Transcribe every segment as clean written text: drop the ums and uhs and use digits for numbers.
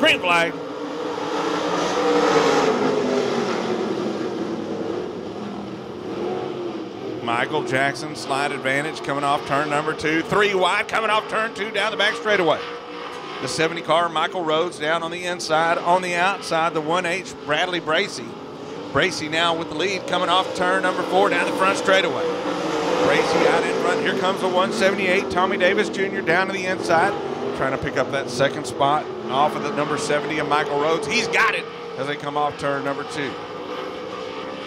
Green flag. Michael Jackson, slide advantage coming off turn number 2. 3 wide coming off turn 2 down the back straightaway. The 70 car, Michael Rhodes down on the inside. On the outside, the 1H, Bradley Bracey. Bracey now with the lead coming off turn number 4 down the front straightaway. Bracey out in front. Here comes the 178, Tommy Davis Jr. down to the inside. Trying to pick up that second spot off of the number 70 of Michael Rhodes. He's got it as they come off turn number 2.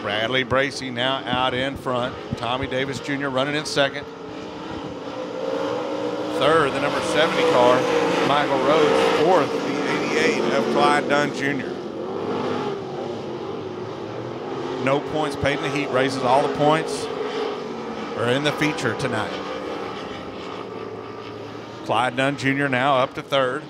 Bradley Bracey now out in front. Tommy Davis Jr. running in second. Third, the number 70 car, Michael Rhodes. Fourth, the 88 of Clyde Dunn Jr. No points paid in the heat races. All the points are in the feature tonight. Clyde Dunn Jr. now up to third.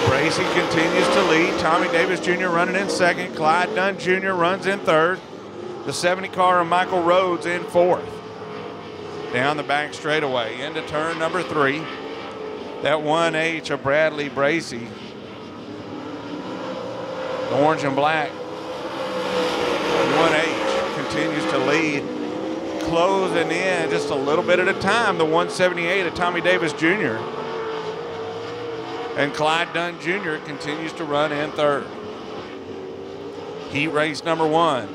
Bracey continues to lead. Tommy Davis Jr. running in second. Clyde Dunn Jr. runs in third. The 70 car of Michael Rhodes in fourth. Down the back straightaway into turn number 3. That 1H of Bradley Bracey. The orange and black. 1H continues to lead. Closing in just a little bit at a time. The 178 of Tommy Davis Jr. And Clyde Dunn Jr. continues to run in third. Heat race number 1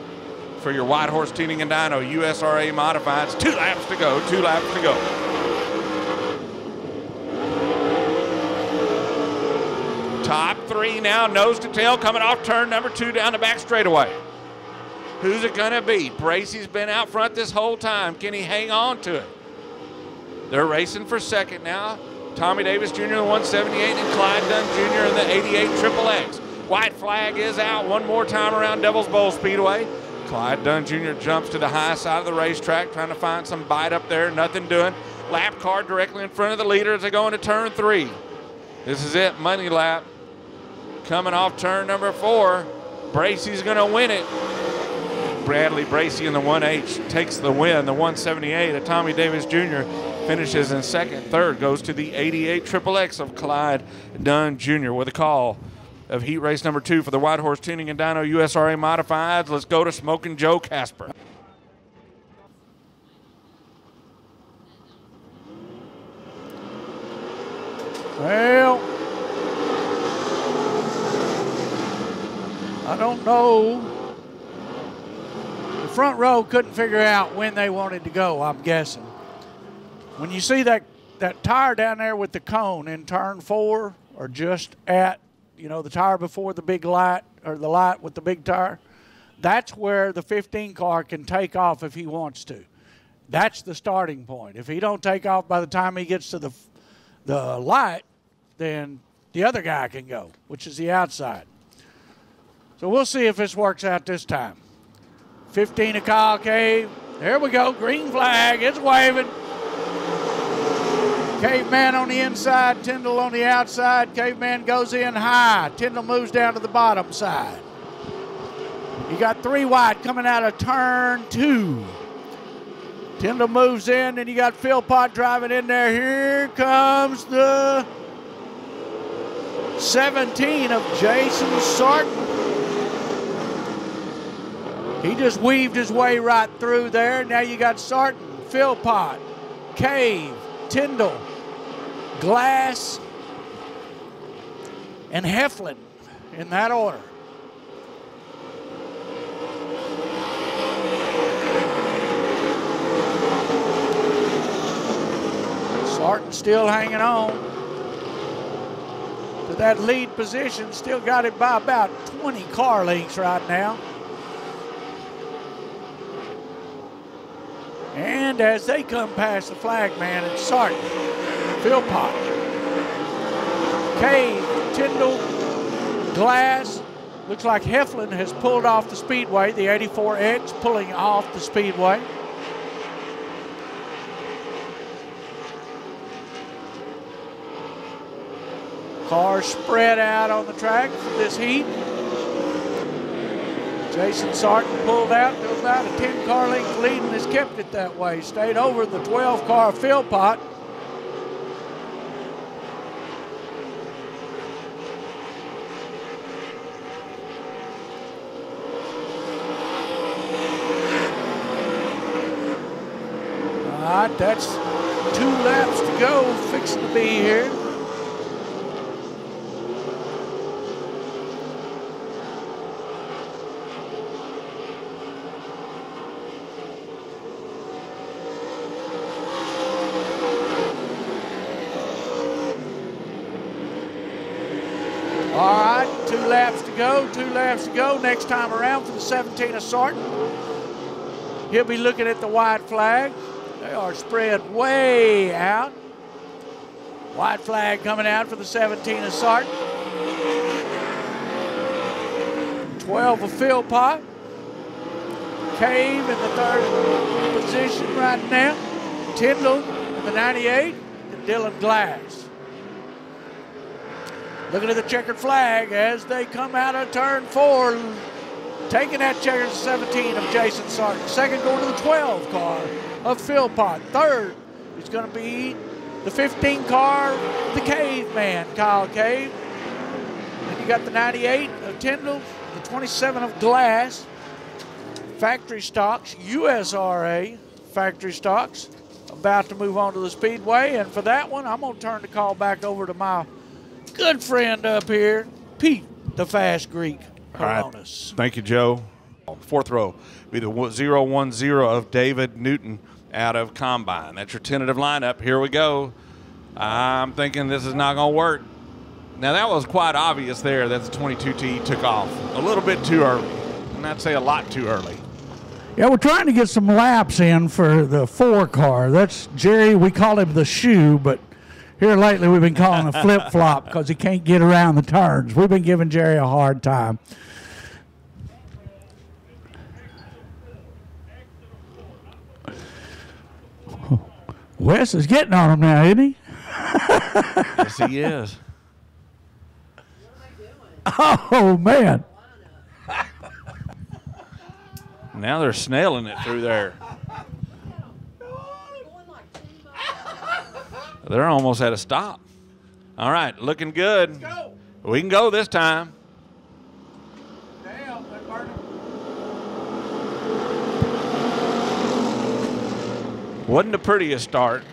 for your White Horse Tuning and Dyno USRA Modifieds. 2 laps to go, 2 laps to go. Top 3 now, nose to tail, coming off turn number 2 down the back straightaway. Who's it gonna be? Bracey's been out front this whole time. Can he hang on to it? They're racing for second now. Tommy Davis Jr. the 178 and Clyde Dunn Jr. in the 88 XXX. White flag is out one more time around Devil's Bowl Speedway. Clyde Dunn Jr. jumps to the high side of the racetrack, trying to find some bite up there, nothing doing. Lap car directly in front of the leader as they go into turn 3. This is it, money lap. Coming off turn number 4, Bracey's gonna win it. Bradley Bracey in the 1H takes the win. The 178 of Tommy Davis Jr. finishes in second. Third goes to the 88 XXX of Clyde Dunn Jr. with a call of heat race number 2 for the White Horse Tuning and Dyno USRA Modifieds. Let's go to Smokin' Joe Casper. Well, I don't know. The front row couldn't figure out when they wanted to go, I'm guessing. When you see that tire down there with the cone in turn 4, or just at, you know, the tire before the big light, or the light with the big tire, that's where the 15 car can take off if he wants to. That's the starting point. If he don't take off by the time he gets to the light, then the other guy can go, which is the outside. So we'll see if this works out this time. 15 of Kyle Cave. There we go. Green flag. It's waving. Caveman on the inside, Tyndall on the outside. Caveman goes in high. Tyndall moves down to the bottom side. You got 3 wide coming out of turn 2. Tyndall moves in, and you got Philpott driving in there. Here comes the 17 of Jason Sarton. He just weaved his way right through there. Now you got Sarton, Philpott, Cave, Tyndall, Glass, and Heflin in that order. Sarton still hanging on to that lead position. Still got it by about 20 car lengths right now. And as they come past the flag man, it's Sarton, Philpott, Cave, Tyndall, Glass. Looks like Heflin has pulled off the speedway, the 84X pulling off the speedway. Cars spread out on the track for this heat. Jason Sarton pulled out to about a 10-car length lead and has kept it that way. Stayed over the 12-car Philpott. All right, that's 2 laps to go, fixing to be here. All right, 2 laps to go, 2 laps to go. Next time around for the 17 of Sarton. He'll be looking at the white flag. They are spread way out. White flag coming out for the 17 of Sarton. 12 of Philpott. Cave in the 3rd position right now. Tyndall in the 98, and Dylan Glass. Looking at the checkered flag as they come out of turn 4. Taking that checkered 17 of Jason Sarton. Second going to the 12 car of Philpott. Third is going to be the 15 car, the Caveman, Kyle Cave. Then you got the 98 of Tyndall, the 27 of Glass. Factory stocks, USRA factory stocks, about to move on to the Speedway. And for that one, I'm going to turn the call back over to my good friend up here, Pete, the Fast Greek. All right. Thank you, Joe. 4th row be the 010 of David Newton out of Combine. That's your tentative lineup. Here we go. I'm thinking this is not going to work. Now, that was quite obvious there that the 22T took off a little bit too early. And I'd say a lot too early. Yeah, we're trying to get some laps in for the 4 car. That's Jerry. We call him the shoe, but here lately we've been calling him flip-flop because he can't get around the turns. We've been giving Jerry a hard time. Wes is getting on him now, isn't he? Yes, he is. Oh, man. Now they're snailing it through there. They're almost at a stop. All right, looking good. Let's go. We can go this time. Damn, they're burning. Wasn't the prettiest start,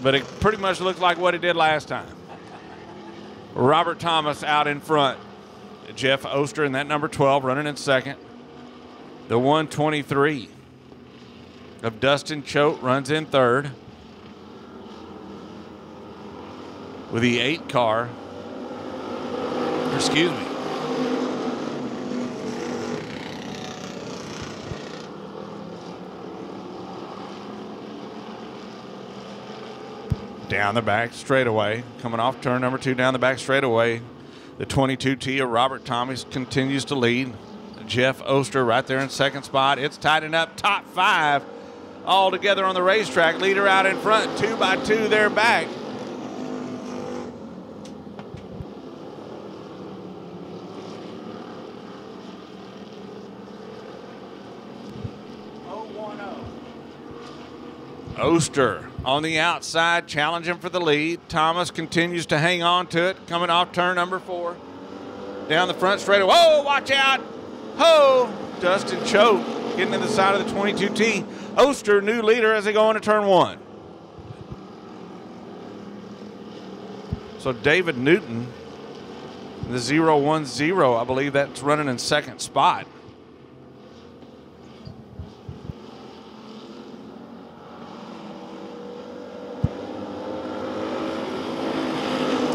but it pretty much looked like what it did last time. Robert Thomas out in front. Jeff Oster in that number 12 running in second. The 123 of Dustin Choate runs in third. With the 8 car, excuse me. Down the back straightaway, coming off turn number 2 down the back straightaway. The 22T of Robert Thomas continues to lead. Jeff Oster right there in second spot. It's tightening up, top 5 all together on the racetrack. Leader out in front, 2 by 2 they're back. Oster on the outside, challenging for the lead. Thomas continues to hang on to it, coming off turn number 4. Down the front straight. Whoa, watch out. Ho! Dustin Choate getting to the side of the 22T. Oster, new leader as they go into turn 1. So David Newton, the 010, I believe that's running in second spot.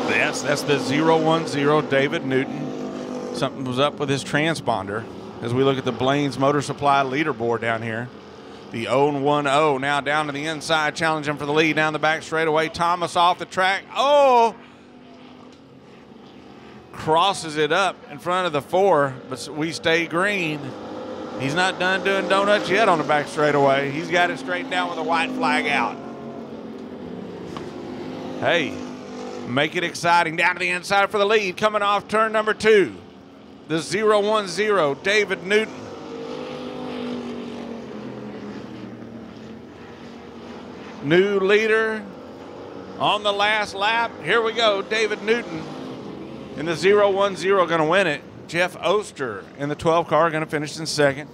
Yes, that's the 010, David Newton. Something was up with his transponder as we look at the Blaine's Motor Supply leaderboard down here. The 010 now down to the inside, challenging for the lead down the back straightaway. Thomas off the track. Oh! Crosses it up in front of the 4, but we stay green. He's not done doing donuts yet on the back straightaway. He's got it straightened out with a white flag out. Hey. Make it exciting. Down to the inside for the lead. Coming off turn number 2. The 0-1-0, David Newton. New leader on the last lap. Here we go. David Newton in the 0-1-0 going to win it. Jeff Oster in the 12 car going to finish in second.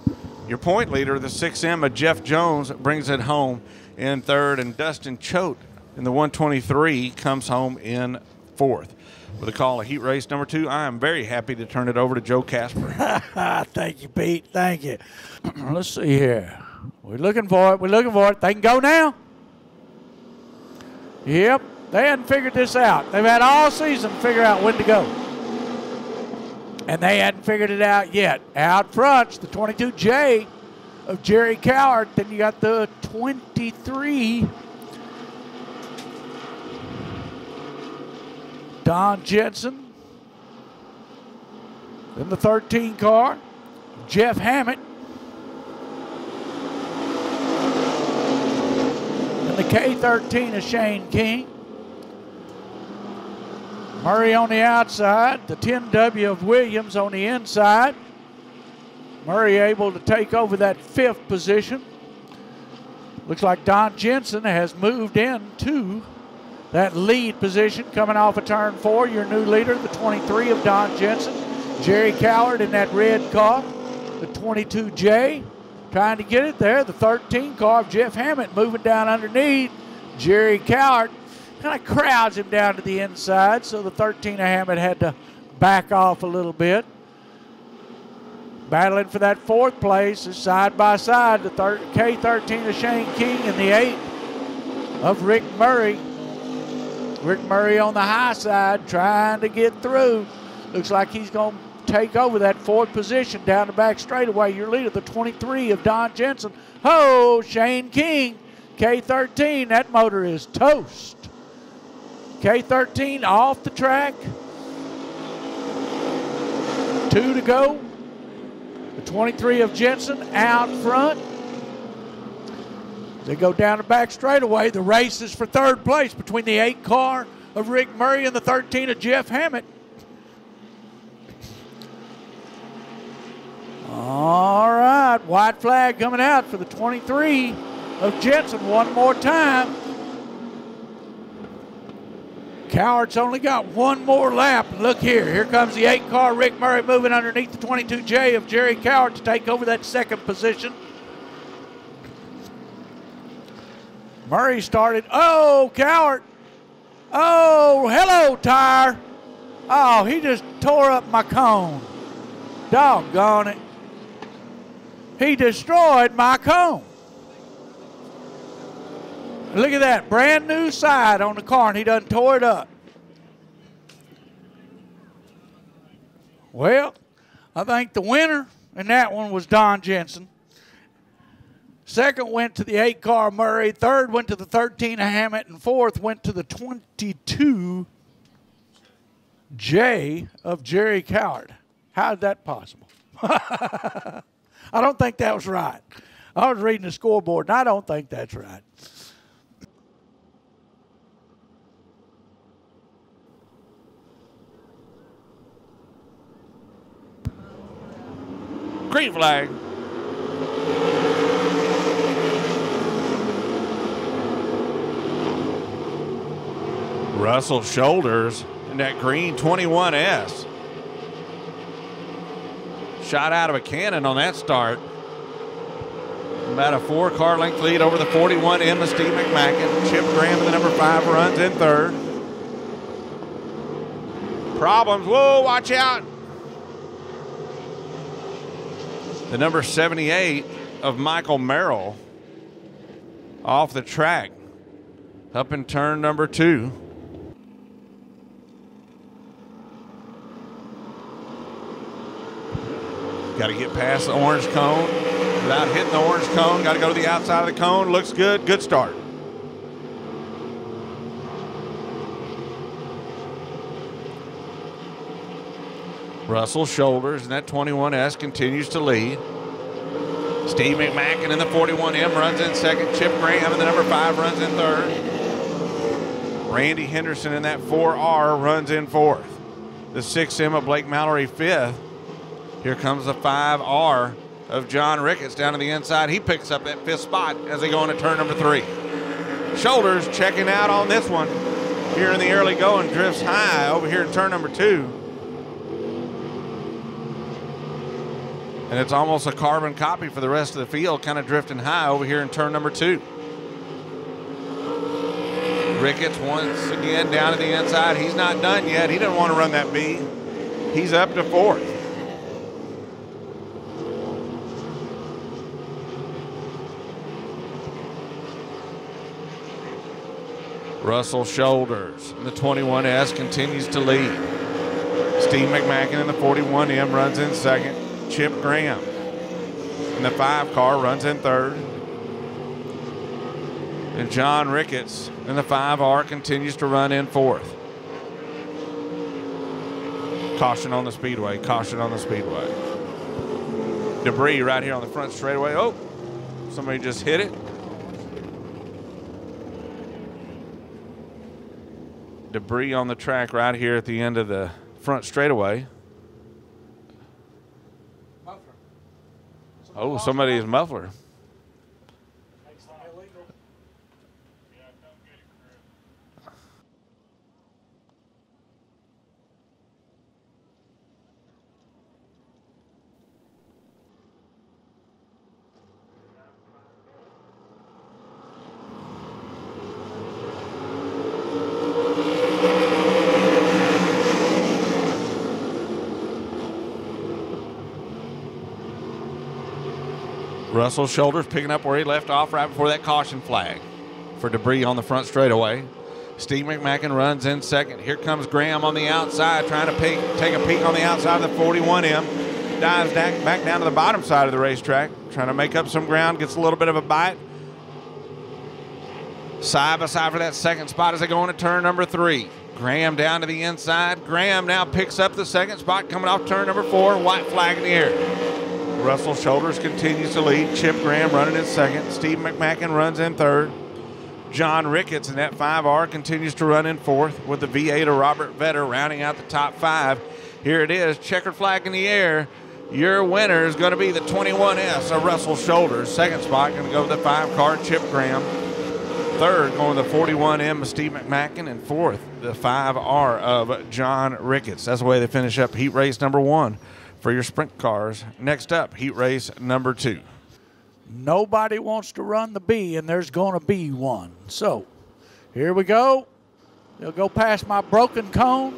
Your point leader, the 6M, Jeff Jones, brings it home in third. And Dustin Choate in the 123 comes home in fourth. With a call of heat race number 2, I am very happy to turn it over to Joe Casper. Thank you, Pete. Thank you. Let's see here. We're looking for it. We're looking for it. They can go now. Yep. They hadn't figured this out. They've had all season to figure out when to go. And they hadn't figured it out yet. Out front, the 22J of Jerry Coward. Then you got the 23 Don Jensen. Then the 13 car, Jeff Hammett. And the K13 of Shane King. Murray on the outside, the 10W of Williams on the inside. Murray able to take over that 5th position. Looks like Don Jensen has moved into that lead position coming off of turn 4. Your new leader, the 23 of Don Jensen. Jerry Coward in that red car. The 22J trying to get it there. The 13 car of Jeff Hammett moving down underneath. Jerry Coward kind of crowds him down to the inside, so the 13 of Hammett had to back off a little bit. Battling for that 4th place is side by side, the K13 of Shane King and the 8 of Rick Murray. Rick Murray on the high side trying to get through. Looks like he's going to take over that 4th position down the back straightaway. Your leader, the 23 of Don Jensen. Oh, Shane King, K13, that motor is toast. K13 off the track. 2 to go. The 23 of Jensen out front. They go down the back straightaway. The race is for 3rd place between the 8 car of Rick Murray and the 13 of Jeff Hammett. All right, white flag coming out for the 23 of Jensen one more time. Coward's only got one more lap. Look here comes the 8 car Rick Murray moving underneath the 22J of Jerry Coward to take over that 2nd position. Murray started. Oh, Coward. Oh, hello, tire. Oh, he just tore up my cone. Doggone it. He destroyed my cone. Look at that, brand new side on the car, and he done tore it up. Well, I think the winner in that one was Don Jensen. 2nd went to the 8 car Murray. 3rd went to the 13 of Hammett, and 4th went to the 22 J of Jerry Coward. How is that possible? I don't think that was right. I was reading the scoreboard, and I don't think that's right. Green flag. Russell Shoulders in that green 21S. Shot out of a cannon on that start. About a 4 car length lead over the 41M of Steve McMacken. Chip Graham, the number 5, runs in 3rd. Problems. Whoa, watch out. The number 78 of Michael Merrill off the track up in turn number 2. Got to get past the orange cone without hitting the orange cone. Got to go to the outside of the cone. Looks good. Good start. Russell Shoulders and that 21S continues to lead. Steve McMacken in the 41M runs in 2nd. Chip Graham in the number 5 runs in 3rd. Randy Henderson in that 4R runs in fourth. The 6M of Blake Mallory fifth. Here comes the 5R of John Ricketts down to the inside. He picks up that fifth spot as they go into turn number 3. Shoulders checking out on this one. Here in the early going, drifts high over here in turn number 2. And it's almost a carbon copy for the rest of the field, kind of drifting high over here in turn number 2. Ricketts once again down to the inside. He's not done yet. He didn't want to run that B. He's up to fourth. Russell Shoulders in the 21S continues to lead. Steve McMacken in the 41M runs in second. Chip Graham in the 5 car runs in third. And John Ricketts in the 5R continues to run in fourth. Caution on the Speedway, caution on the Speedway. Debris right here on the front straightaway. Oh, somebody just hit it. Debris on the track right here at the end of the front straightaway. Oh, somebody's muffler. Russell Shoulders picking up where he left off right before that caution flag for debris on the front straightaway. Steve McMacken runs in second. Here comes Graham on the outside trying to take a peek on the outside of the 41M. Dives back down to the bottom side of the racetrack, trying to make up some ground, gets a little bit of a bite. Side by side for that second spot as they go into turn number 3. Graham down to the inside. Graham now picks up the second spot coming off turn number 4. White flag in the air. Russell Shoulders continues to lead. Chip Graham running in second. Steve McMacken runs in third. John Ricketts in that 5R continues to run in fourth with the V8 of Robert Vetter rounding out the top 5. Here it is, checkered flag in the air. Your winner is going to be the 21S of Russell Shoulders. Second spot going to go to the 5 car, Chip Graham. Third going to the 41M of Steve McMacken. And fourth, the 5R of John Ricketts. That's the way they finish up heat race number 1 for your sprint cars. Next up, heat race number 2. Nobody wants to run the B, and there's going to be one. So, here we go. They'll go past my broken cone.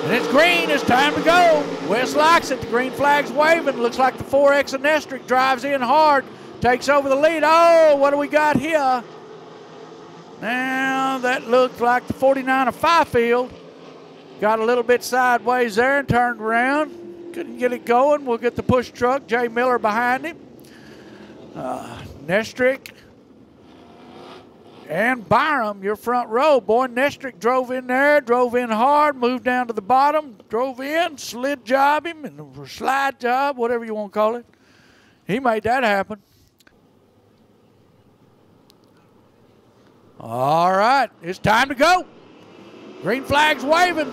And it's green. It's time to go. Wes likes it. The green flag's waving. Looks like the 4X of Nestrick drives in hard. Takes over the lead. Oh, what do we got here? Now, that looks like the 49 of Fifield. Got a little bit sideways there and turned around. Couldn't get it going. We'll get the push truck. Jay Miller behind him. Nestrick and Byram, your front row. Boy, Nestrick drove in there, drove in hard, moved down to the bottom, drove in, slid job him, and slide job, whatever you want to call it. He made that happen. All right, it's time to go. Green flag's waving.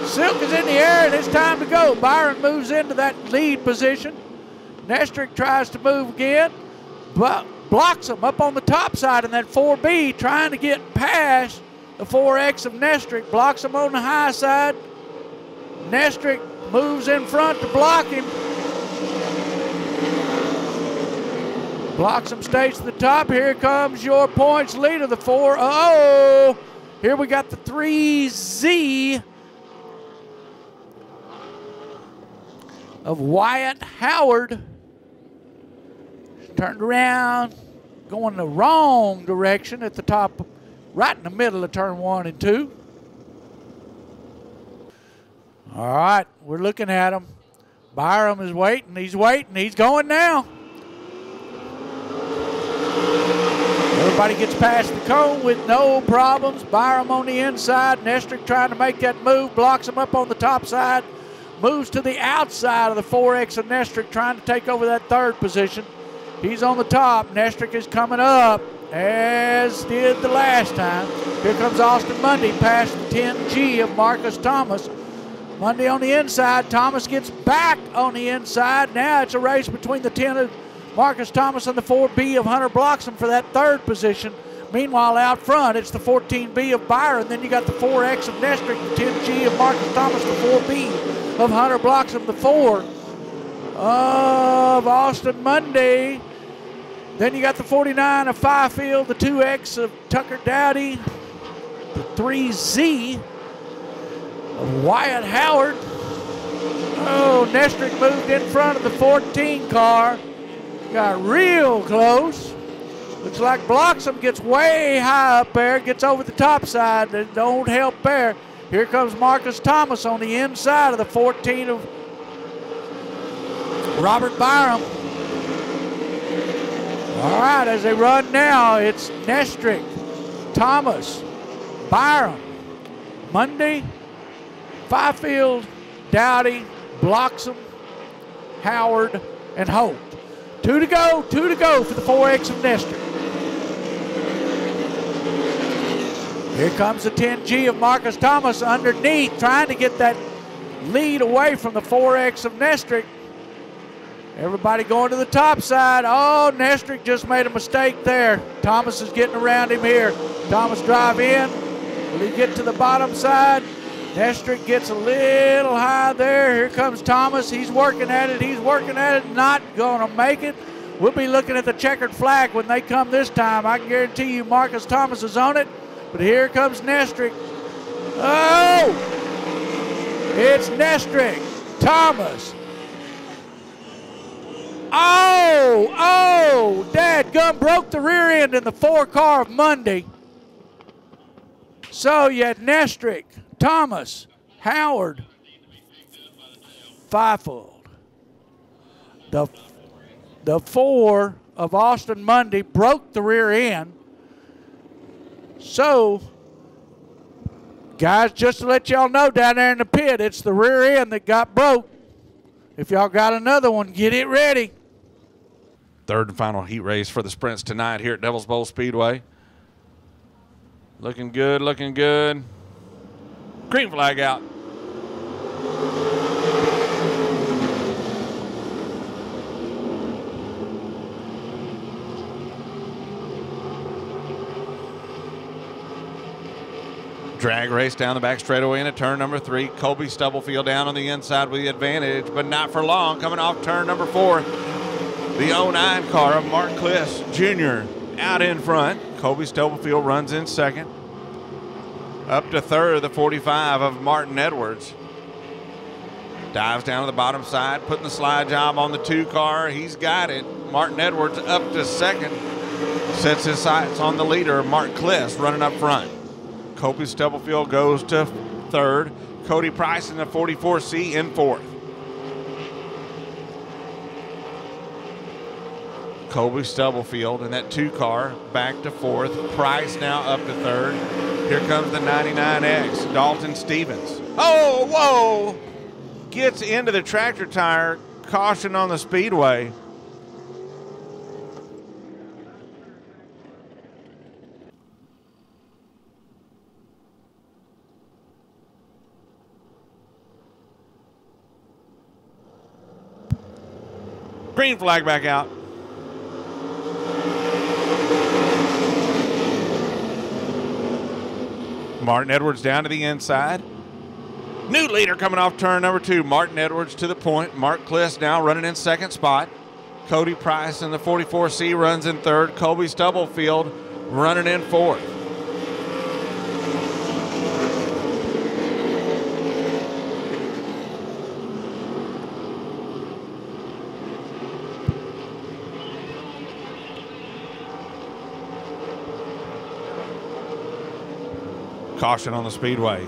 Silk is in the air, and it's time to go. Byron moves into that lead position. Nestrick tries to move again, but blocks him up on the top side in that 4B, trying to get past the 4X of Nestrick. Blocks him on the high side. Nestrick moves in front to block him. Blocks him, stays to the top. Here comes your points leader, the 4. Oh, here we got the 3Z of Wyatt Howard. Turned around, going the wrong direction at the top, right in the middle of turn 1 and 2. All right, we're looking at him. Byram is waiting, he's going now. Everybody gets past the cone with no problems. Byram on the inside, Nestrick trying to make that move, blocks him up on the top side, moves to the outside of the 4X of Nestrick, trying to take over that third position. He's on the top. Nestrick is coming up. as did the last time. Here comes Austin Mundy past the 10G of Marcus Thomas. Mundy on the inside. Thomas gets back on the inside. Now it's a race between the 10 of Marcus Thomas and the 4B of Hunter Bloxham for that third position. Meanwhile, out front, it's the 14B of Byron. Then you got the 4X of Nestrick, the 10G of Marcus Thomas, the 4B of Hunter Bloxham, the 4 of Austin Mundy. Then you got the 49 of Fifield, the 2X of Tucker Dowdy, the 3Z of Wyatt Howard. Oh, Nestrick moved in front of the 14 car. Got real close. Looks like Bloxham gets way high up there, gets over the top side. That don't help there. Here comes Marcus Thomas on the inside of the 14 of Robert Byram. All right, as they run now, it's Nestrick, Thomas, Byram, Mundy, Fifield, Dowdy, Bloxham, Howard, and Holt. Two to go for the 4X of Nestrick. Here comes the 10G of Marcus Thomas underneath, trying to get that lead away from the 4X of Nestrick. Everybody going to the top side. Oh, Nestrick just made a mistake there. Thomas is getting around him here. Thomas drive in. Will he get to the bottom side? Nestrick gets a little high there. Here comes Thomas. He's working at it. He's working at it. Not going to make it. We'll be looking at the checkered flag when they come this time. I can guarantee you Marcus Thomas is on it. But here comes Nestrick. Oh! It's Nestrick. Thomas. Oh! Dadgum broke the rear end in the 4 car of Mundy. So you had Nestrick, Thomas, Howard, Fifield. The 4 of Austin Mundy broke the rear end. So, guys, just to let y'all know down there in the pit, it's the rear end that got broke. If y'all got another one, get it ready. Third and final heat race for the sprints tonight here at Devil's Bowl Speedway. Looking good, looking good. Green flag out. Drag race down the back straightaway into turn number 3. Colby Stubblefield down on the inside with the advantage, but not for long. Coming off turn number 4, the 09 car of Mark Kliss Jr. out in front. Colby Stubblefield runs in second. Up to third, the 45 of Martin Edwards. Dives down to the bottom side, putting the slide job on the 2 car. He's got it. Martin Edwards up to second. Sets his sights on the leader, Mark Kliss, running up front. Colby Stubblefield goes to third. Cody Price in the 44C in fourth. Colby Stubblefield in that 2 car back to fourth. Price now up to third. Here comes the 99X, Dalton Stevens. Oh, whoa! Gets into the tractor tire. Caution on the speedway. Green flag back out. Martin Edwards down to the inside. New leader coming off turn number 2. Martin Edwards to the point. Mark Kliss now running in second spot. Cody Price in the 44C runs in third. Colby Stubblefield running in fourth. Caution on the speedway.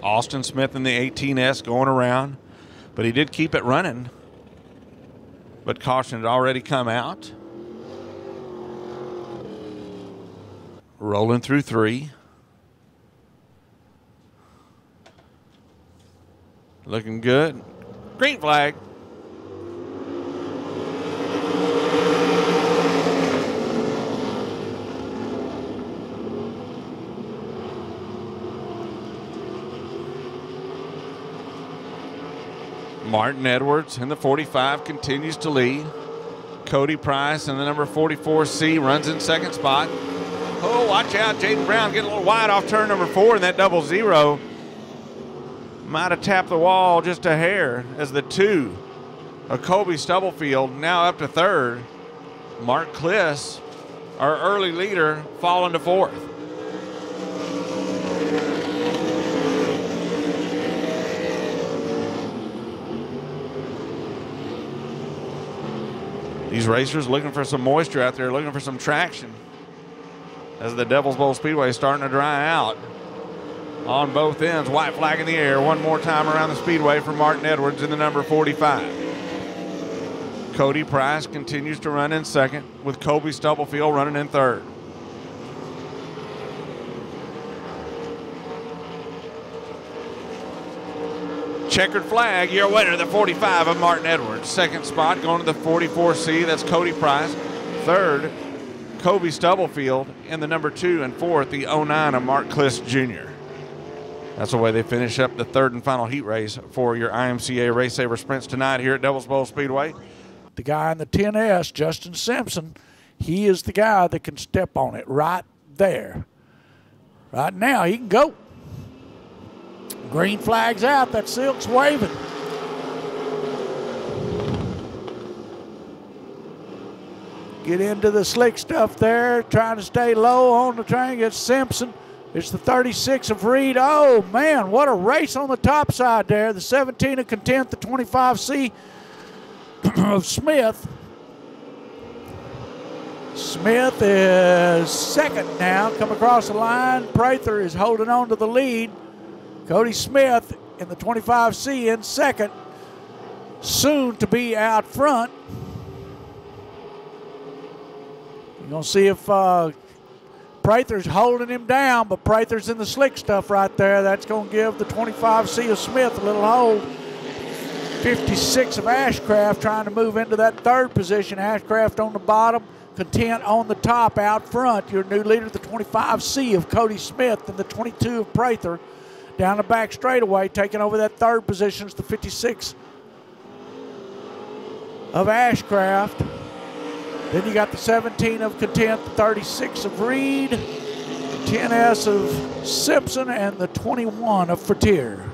Austin Smith in the 18S going around, but he did keep it running. But caution had already come out. Rolling through 3. Looking good. Green flag. Martin Edwards in the 45 continues to lead. Cody Price in the number 44C runs in second spot. Oh, watch out. Jaden Brown getting a little wide off turn number 4 in that double zero. Might have tapped the wall just a hair as the 2 of Colby Stubblefield now up to third. Mark Kliss, our early leader, falling to fourth. These racers looking for some moisture out there, looking for some traction as the Devil's Bowl Speedway is starting to dry out on both ends. White flag in the air one more time around the Speedway for Martin Edwards in the number 45. Cody Price continues to run in second with Colby Stubblefield running in third. Checkered flag, your winner, the 45 of Martin Edwards. Second spot going to the 44C, that's Cody Price. Third, Colby Stubblefield. In the number 2 and fourth, the 09 of Mark Kliss Jr. That's the way they finish up the third and final heat race for your IMCA Race Saver Sprints tonight here at Devil's Bowl Speedway. The guy in the 10S, Justin Simpson, he is the guy that can step on it right there. Right now, he can go. Green flag's out. That silk's waving. Get into the slick stuff there, trying to stay low on the train. It's Simpson. It's the 36 of Reed. Oh, man, what a race on the top side there. The 17 of Content, the 25C of Smith. Smith is second now, come across the line. Prather is holding on to the lead. Cody Smith in the 25C in second, soon to be out front. You're going to see if Prather's holding him down, but Prather's in the slick stuff right there. That's going to give the 25C of Smith a little hold. 56 of Ashcraft trying to move into that third position. Ashcraft on the bottom, Content on the top out front. Your new leader, the 25C of Cody Smith, and the 22 of Prather. Down the back straightaway, taking over that third position is the 56 of Ashcraft. Then you got the 17 of Content, the 36 of Reed, the 10S of Simpson, and the 21 of Fratier.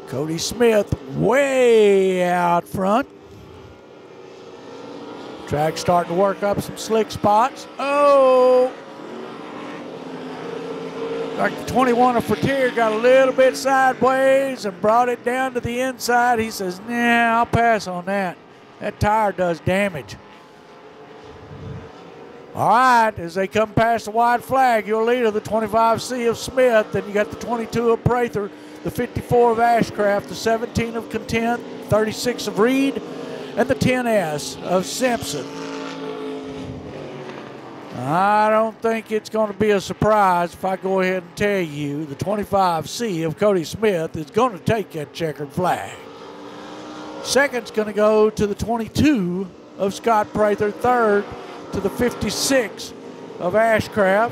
Cody Smith way out front. Track starting to work up some slick spots. Oh! Like the 21 of Fratier got a little bit sideways and brought it down to the inside. He says, nah, I'll pass on that. That tire does damage. All right, as they come past the white flag, your leader, the 25C of Smith, then you got the 22 of Prather, the 54 of Ashcraft, the 17 of Content, 36 of Reed, and the 10S of Simpson. I don't think it's going to be a surprise if I go ahead and tell you the 25C of Cody Smith is going to take that checkered flag. Second's going to go to the 22 of Scott Prather. Third to the 56 of Ashcraft.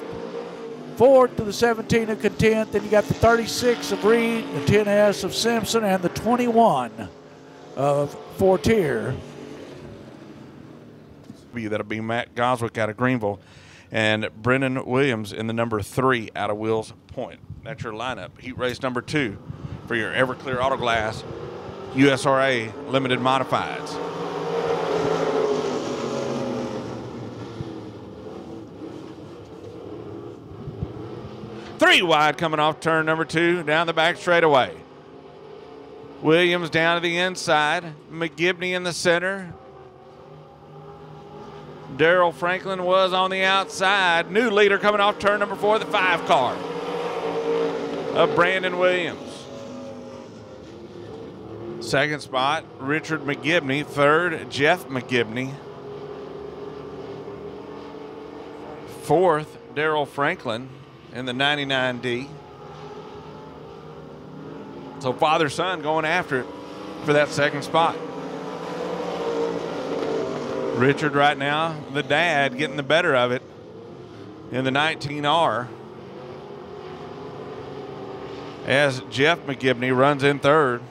Fourth to the 17 of Content. Then you got the 36 of Reed, the 10S of Simpson, and the 21 of Fortier. That'll be Matt Goswick out of Greenville and Brendan Williams in the number 3 out of Wills Point. That's your lineup. Heat race number 2 for your Everclear Auto Glass USRA Limited Modifieds. Three wide coming off turn number 2 down the back straightaway. Williams down to the inside. McGibney in the center. Daryl Franklin was on the outside. New leader coming off turn number 4, the 5 car of Brandon Williams. Second spot, Richard McGibney. Third, Jeff McGibney. Fourth, Daryl Franklin in the 99D. So father-son going after it for that second spot. Richard right now, the dad, getting the better of it in the 19R. as Jeff McGibney runs in third.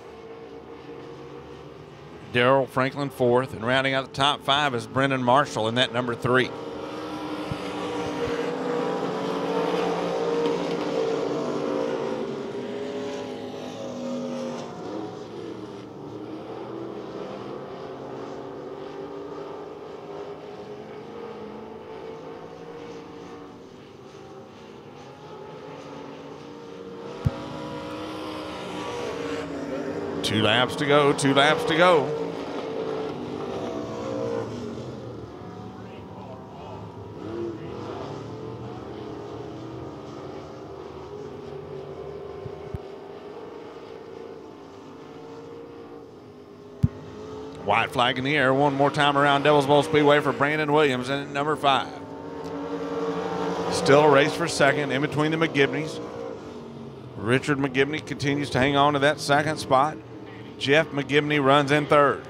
Darrell Franklin fourth, and rounding out the top 5 is Brendan Marshall in that number 3. Two laps to go, 2 laps to go. White flag in the air one more time around Devil's Bowl Speedway for Brandon Williams in number 5. Still a race for second in between the McGibneys. Richard McGibney continues to hang on to that second spot. Jeff McGibney runs in third.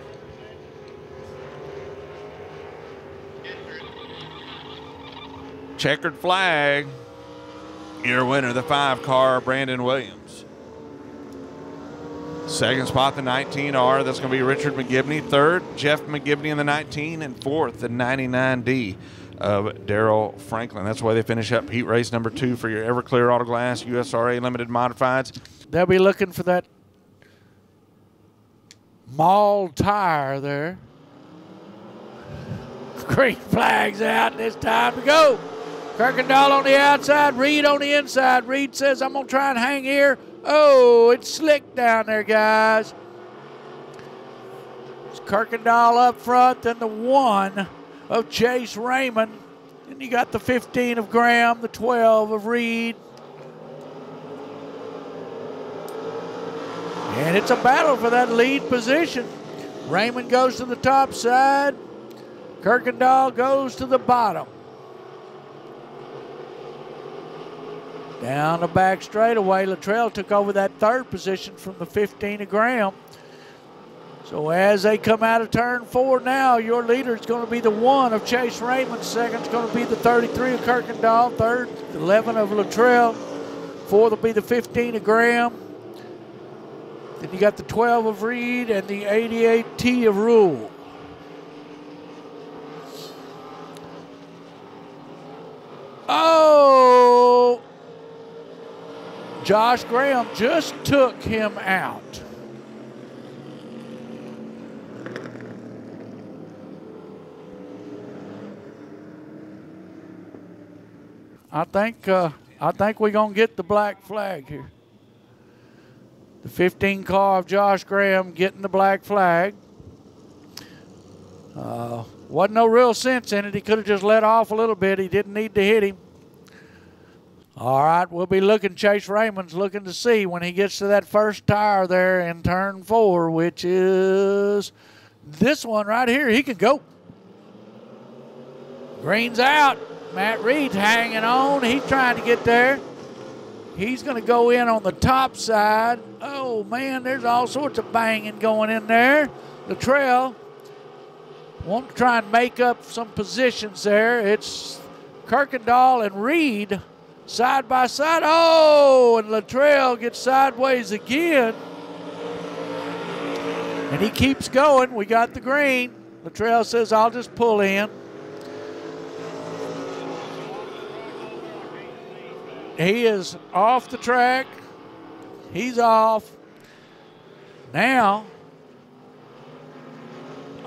Checkered flag. Your winner, the 5 car, Brandon Williams. Second spot, the 19R. That's going to be Richard McGibney. Third, Jeff McGibney in the 19. And fourth, the 99D of Darrell Franklin. That's why they finish up heat race number 2 for your Everclear Auto Glass USRA Limited Modifieds. They'll be looking for that mauled tire there. Green flag's out, and it's time to go. Kirkendall on the outside, Reed on the inside. Reed says, I'm going to try and hang here. Oh, it's slick down there, guys. It's Kirkendall up front, then the 1 of Chase Raymond. Then you got the 15 of Graham, the 12 of Reed. And it's a battle for that lead position. Raymond goes to the top side. Kirkendall goes to the bottom. Down the back straightaway, Luttrell took over that 3rd position from the 15 of Graham. So as they come out of turn 4 now, your leader is going to be the 1 of Chase Raymond. Second is going to be the 33 of Kirkendall. Third, the 11 of Luttrell. Fourth will be the 15 of Graham. Then you got the 12 of Reed and the 88T of Rule. Oh! Josh Graham just took him out. I think we're going to get the black flag here. The 15 car of Josh Graham getting the black flag. Wasn't no real sense in it. He could have just let off a little bit. He didn't need to hit him. All right, we'll be looking. Chase Raymond's looking to see when he gets to that first tire there in turn 4, which is this one right here. He can go. Green's out. Matt Reed's hanging on. He's trying to get there. He's going to go in on the top side. Oh, man, there's all sorts of banging going in there. The trail wants to try and make up some positions there. It's Kirkendall and Reed side by side. Oh, and Luttrell gets sideways again. And he keeps going. We got the green. Luttrell says, I'll just pull in. He is off the track. He's off. Now,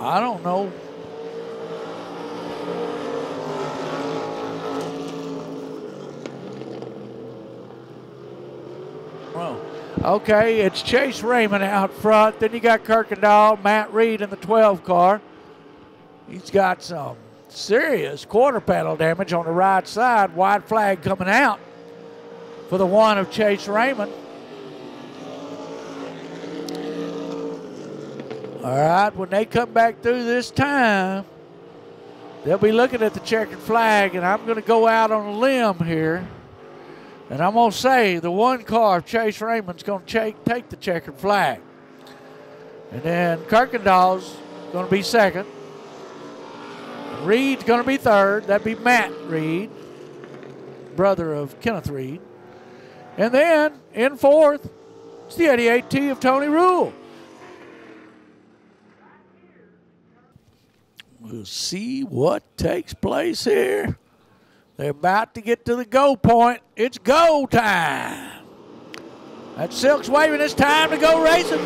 I don't know. Well, okay, it's Chase Raymond out front. Then you got Kirkendall, Matt Reed in the 12 car. He's got some serious quarter panel damage on the right side. White flag coming out for the 1 of Chase Raymond. All right, when they come back through this time, they'll be looking at the checkered flag, and I'm going to go out on a limb here, and I'm going to say the 1 car of Chase Raymond's going to take the checkered flag. And then Kirkendall's going to be second. Reed's going to be third. That'd be Matt Reed, brother of Kenneth Reed. And then in fourth, it's the 88T of Tony Rule. We'll see what takes place here. They're about to get to the go point. It's go time. That silk's waving. It's time to go racing.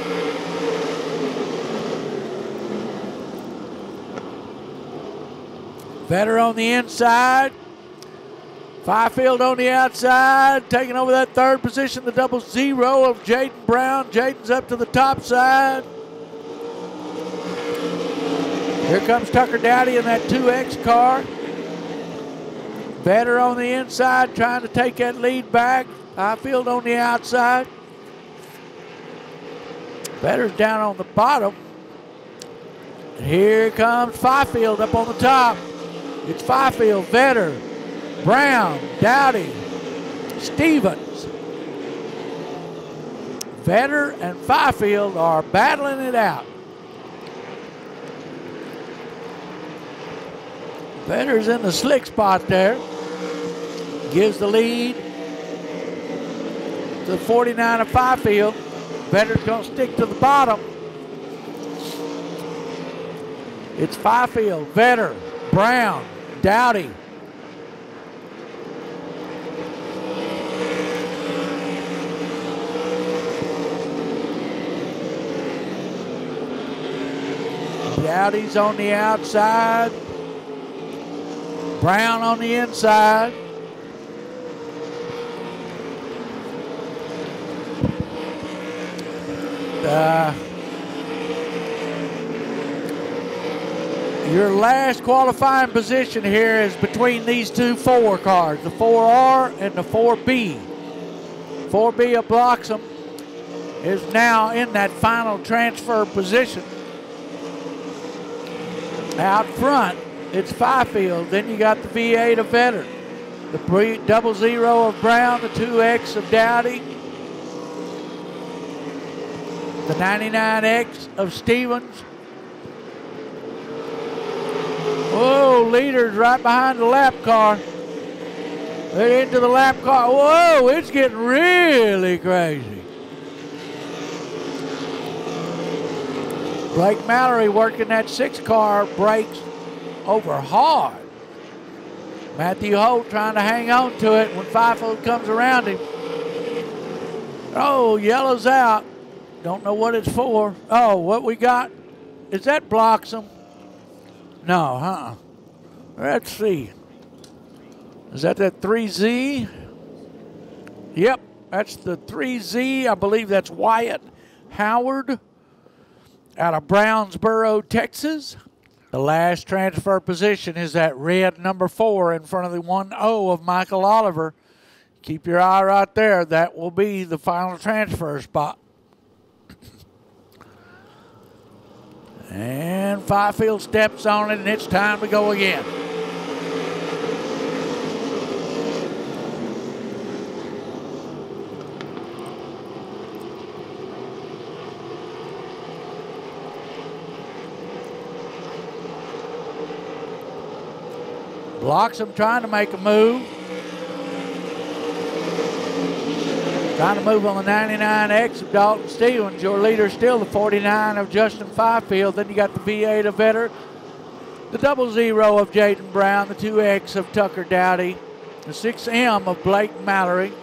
Vetter on the inside. Fifield on the outside, taking over that third position, the 00 of Jaden Brown. Jaden's up to the top side. Here comes Tucker Dowdy in that 2X car. Vetter on the inside, trying to take that lead back. Fifield on the outside. Vetter's down on the bottom. Here comes Fifield up on the top. It's Fifield, Vetter, Brown, Dowdy, Stevens. Vetter and Fifield are battling it out. Vetter's in the slick spot there. Gives the lead to the 49 of Fifield. Vetter's going to stick to the bottom. It's Fifield, Vetter, Brown, Dowdy. Dowdy's on the outside. Brown on the inside. Your last qualifying position here is between these two 4 cars, the 4R and the 4B. 4B of Bloxham is now in that final transfer position. Out front, it's Fifield. Then you got the V8 of Vetter, the 00 of Brown, the 2X of Dowdy, the 99X of Stevens. Whoa, leader's right behind the lap car. They're into the lap car. Whoa, it's getting really crazy. Blake Mallory working that 6 car, brakes over hard. Matthew Holt trying to hang on to it when Fifield comes around him. Oh, yellow's out. Don't know what it's for. Oh, what we got? Is that Bloxham? No, Let's see. Is that 3Z? Yep, that's the 3Z. I believe that's Wyatt Howard out of Brownsboro, Texas. The last transfer position is that red number 4 in front of the 10 of Michael Oliver. Keep your eye right there. That will be the final transfer spot. And Fifield steps on it, and it's time to go again. Bloxham trying to make a move. Trying to move on the 99X of Dalton Stevens. Your leader still the 49 of Justin Fifield. Then you got the V8 of Vetter, the 00 of Jaden Brown, the 2X of Tucker Dowdy, the 6M of Blake Mallory.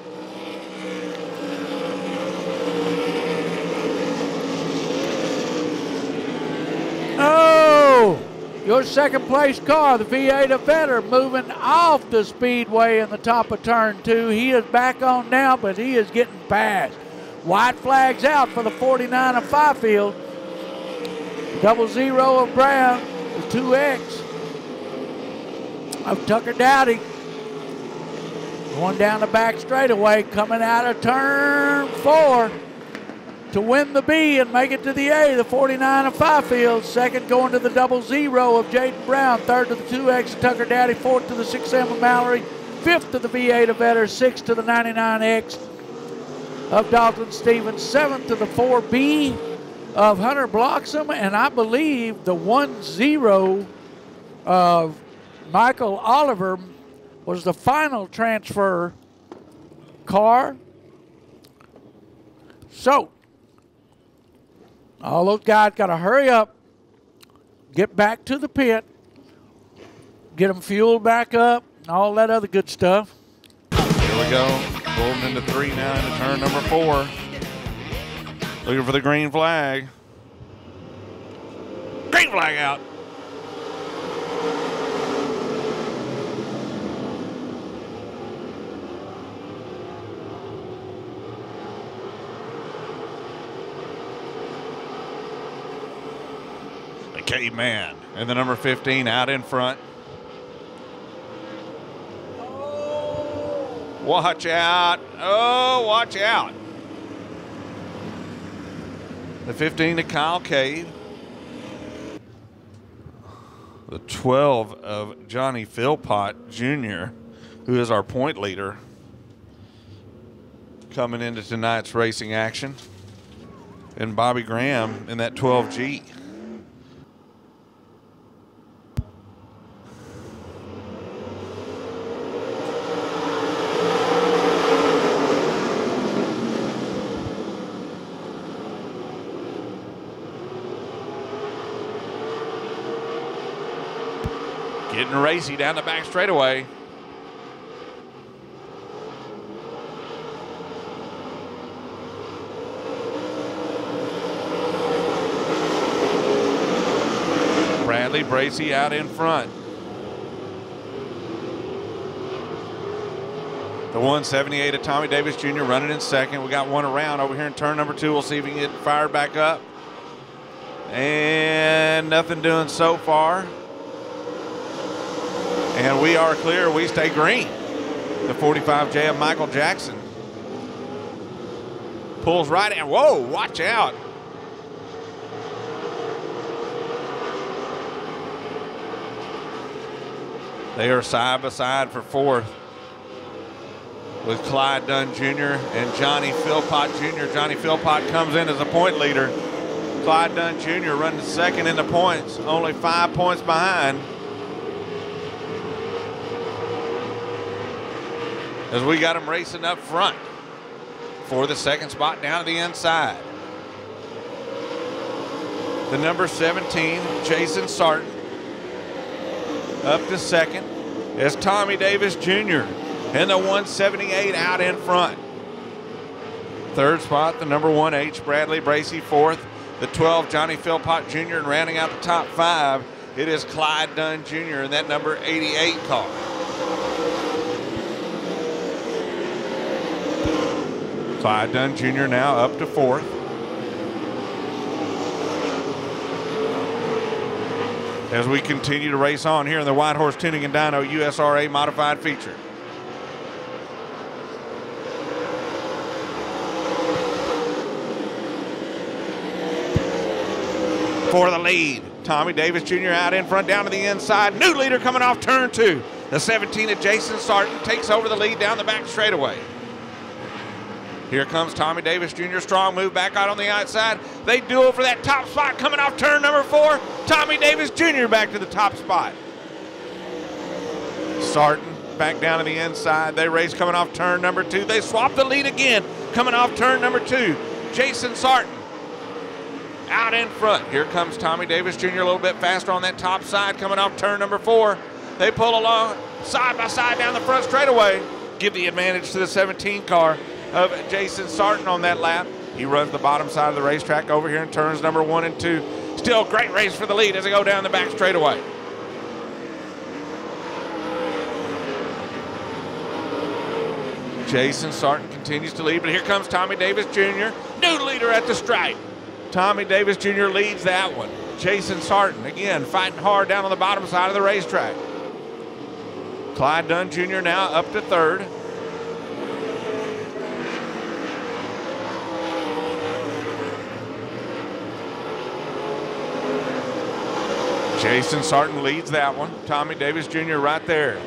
Oh! Your second place car, the V8 of Vetter, moving off the Speedway in the top of turn 2. He is back on now, but he is getting past. White flags out for the 49 of Fifield. 00 of Brown, the 2X of Tucker Dowdy. Going down the back straightaway, coming out of turn 4. To win the B and make it to the A, the 49 of Fifield. Second going to the 00 of Jaden Brown. Third to the 2X of Tucker Dowdy. Fourth to the 6M of Mallory. Fifth to the V8 of Vetter. Sixth to the 99X of Dalton Stevens. Seventh to the 4B of Hunter Bloxham. And I believe the 10 of Michael Oliver was the final transfer car. So, all those guys got to hurry up, get back to the pit, get them fueled back up, and all that other good stuff. Here we go. Pulling into 3 now into turn number 4. Looking for the green flag. Green flag out. The Caveman and the number 15 out in front. Watch out. Oh, watch out. The 15 to Kyle Cave. The 12 of Johnny Philpott Jr., who is our point leader, coming into tonight's racing action. And Bobby Graham in that 12G. Getting racy down the back straightaway. Bradley Bracey out in front. The 178 of Tommy Davis Jr. running in second. We got one around over here in turn number 2. We'll see if he can get fired back up. And nothing doing so far. And we are clear. We stay green. The 45J of Michael Jackson pulls right in. Whoa, watch out. They are side by side for 4th with Clyde Dunn Jr. and Johnny Philpott Jr. Johnny Philpott comes in as a point leader. Clyde Dunn Jr. running second in the points, only 5 points behind. As we got him racing up front for the second spot down to the inside. The number 17, Jason Sarton, up to second as Tommy Davis Jr. and the 178 out in front. Third spot, the number 1H, Bradley Bracey. 4th, the 12, Johnny Philpott Jr. And rounding out the top 5, it is Clyde Dunn Jr. in that number 88 car. Clyde Dunn Jr. now up to 4th. As we continue to race on here in the White Horse Tuning and Dyno USRA modified feature. For the lead, Tommy Davis Jr. out in front down to the inside. New leader coming off turn 2. The 17 of Jason Sarton takes over the lead down the back straightaway. Here comes Tommy Davis Jr. Strong move back out on the outside. They duel for that top spot coming off turn number 4. Tommy Davis Jr. back to the top spot. Sarton back down to the inside. They race coming off turn number 2. They swap the lead again coming off turn number 2. Jason Sarton out in front. Here comes Tommy Davis Jr. a little bit faster on that top side coming off turn number 4. They pull along side by side down the front straightaway. Give the advantage to the 17 car of Jason Sarton on that lap. He runs the bottom side of the racetrack over here in turns number 1 and 2. Still a great race for the lead as they go down the back straightaway. Jason Sarton continues to lead, but here comes Tommy Davis Jr., new leader at the stripe. Tommy Davis Jr. leads that one. Jason Sarton, again, fighting hard down on the bottom side of the racetrack. Clyde Dunn Jr. now up to 3rd. Jason Sarton leads that one. Tommy Davis Jr. right there.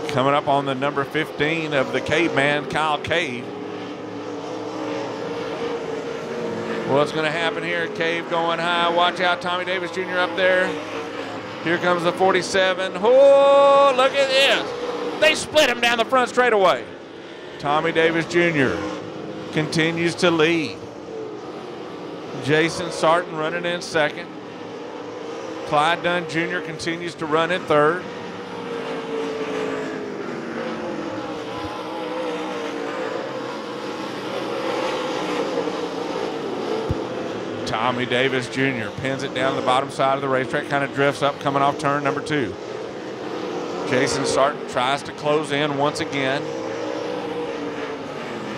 Coming up on the number 15 of the Caveman, Kyle Cave. What's going to happen here? Cave going high. Watch out, Tommy Davis Jr. up there. Here comes the 47. Oh, look at this. They split him down the front straightaway. Tommy Davis Jr. continues to lead. Jason Sarton running in second. Clyde Dunn Jr. continues to run in third. Tommy Davis Jr. pins it down the bottom side of the racetrack, kind of drifts up coming off turn number 2. Jason Sarton tries to close in once again.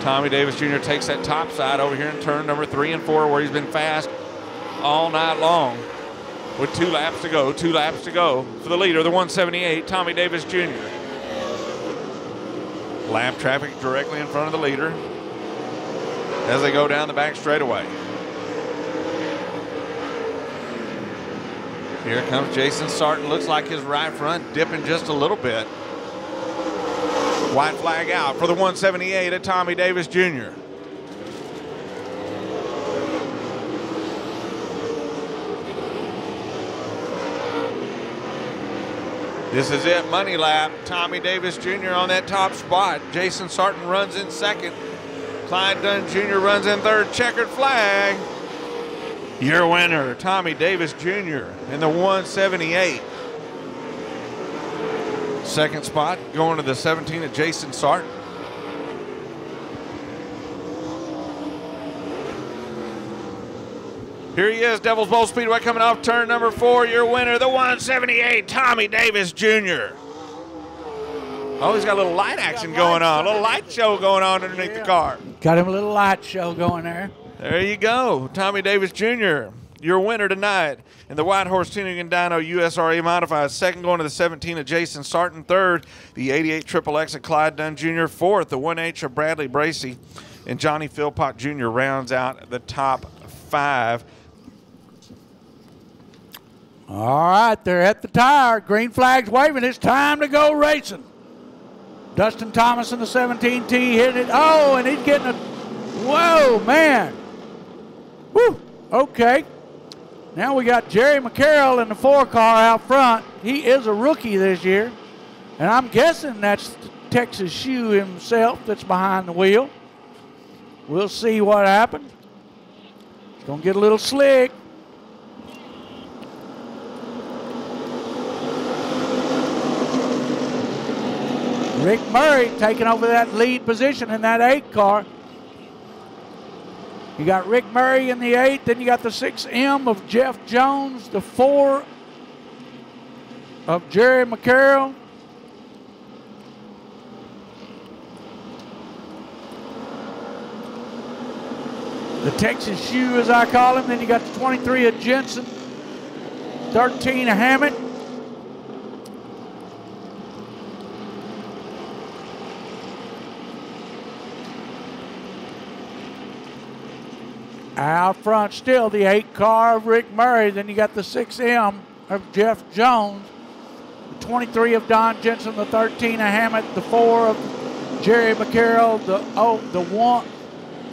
Tommy Davis Jr. takes that top side over here in turn number 3 and 4 where he's been fast all night long with 2 laps to go. 2 laps to go for the leader, the 178, Tommy Davis Jr. Lap traffic directly in front of the leader as they go down the back straightaway. Here comes Jason Sarton. Looks like his right front dipping just a little bit. White flag out for the 178 at Tommy Davis Jr. This is it, money lap. Tommy Davis Jr. on that top spot. Jason Sarton runs in second. Clyde Dunn Jr. runs in third. Checkered flag. Your winner, Tommy Davis Jr. in the 178. Second spot going to the 17 of Jason Sarton. Here he is, Devil's Bowl Speedway coming off turn number 4. Your winner, the 178, Tommy Davis Jr. Oh, he's got a little light action going on, a little light show going on underneath the car. Got him a little light show going there. There you go, Tommy Davis Jr., your winner tonight in the White Horse Tuning and Dyno USRA Modified. Second going to the 17 of Jason Sarton. Third, the 88 XXX of Clyde Dunn Jr. Fourth, the 1H of Bradley Bracey. And Johnny Philpott Jr. rounds out the top 5. All right, they're at the tire. Green flag's waving. It's time to go racing. Dustin Thomas in the 17T hitting it. Oh, and he's getting a, whoa, man. Woo, okay. Now we got Jerry McCarroll in the 4 car out front. He is a rookie this year. And I'm guessing that's Texas Shoe himself that's behind the wheel. We'll see what happens. It's going to get a little slick. Rick Murray taking over that lead position in that 8 car. You got Rick Murray in the 8, then you got the 6M of Jeff Jones, the 4 of Jerry McCarroll. The Texas Shoe, as I call him. Then you got the 23 of Jensen, 13 of Hammett. Out front still the 8 car of Rick Murray. Then you got the 6M of Jeff Jones, the 23 of Don Jensen, the 13 of Hammett, the 4 of Jerry McCarroll, the 1,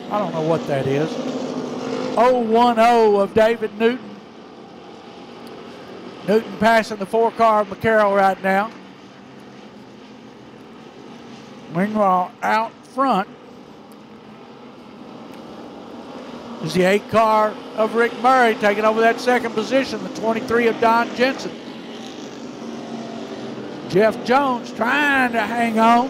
I don't know what that is, 010 of David Newton. Newton passing the 4 car of McCarroll right now. Meanwhile, out front is the 8 car of Rick Murray taking over that second position, the 23 of Don Jensen. Jeff Jones trying to hang on.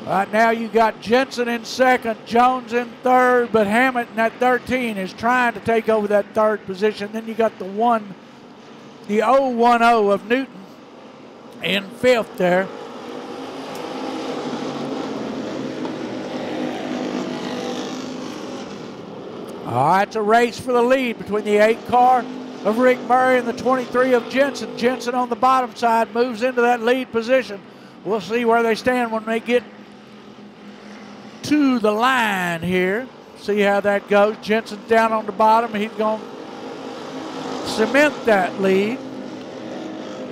Right now you got Jensen in second, Jones in third, but Hammett in that 13 is trying to take over that third position. Then you got the 010 of Newton in 5th there. All right, it's a race for the lead between the 8 car of Rick Murray and the 23 of Jensen. Jensen on the bottom side moves into that lead position. We'll see where they stand when they get to the line here. See how that goes. Jensen's down on the bottom. He's going to cement that lead.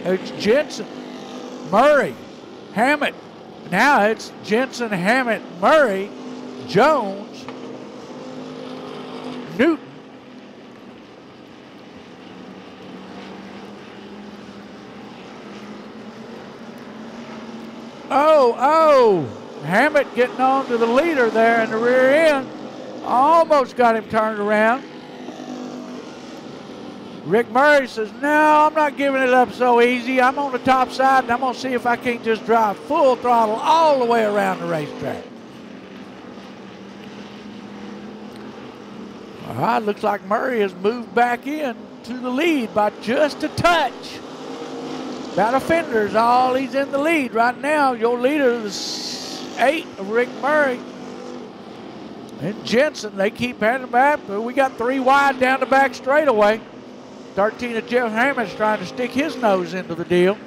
It's Jensen, Murray, Hammett. Now it's Jensen, Hammett, Murray, Jones, Newton. Hammett getting on to the leader there in the rear end. Almost got him turned around. Rick Murray says, no, I'm not giving it up so easy. I'm on the top side, and I'm going to see if I can't just drive full throttle all the way around the racetrack. All right, looks like Murray has moved back in to the lead by just a touch. About a fender is all he's in the lead right now. Your leader, the 8 of Rick Murray. And Jensen, they keep handing back, but we got 3 wide down the back straightaway. 13 of Jeff Hammett's trying to stick his nose into the deal.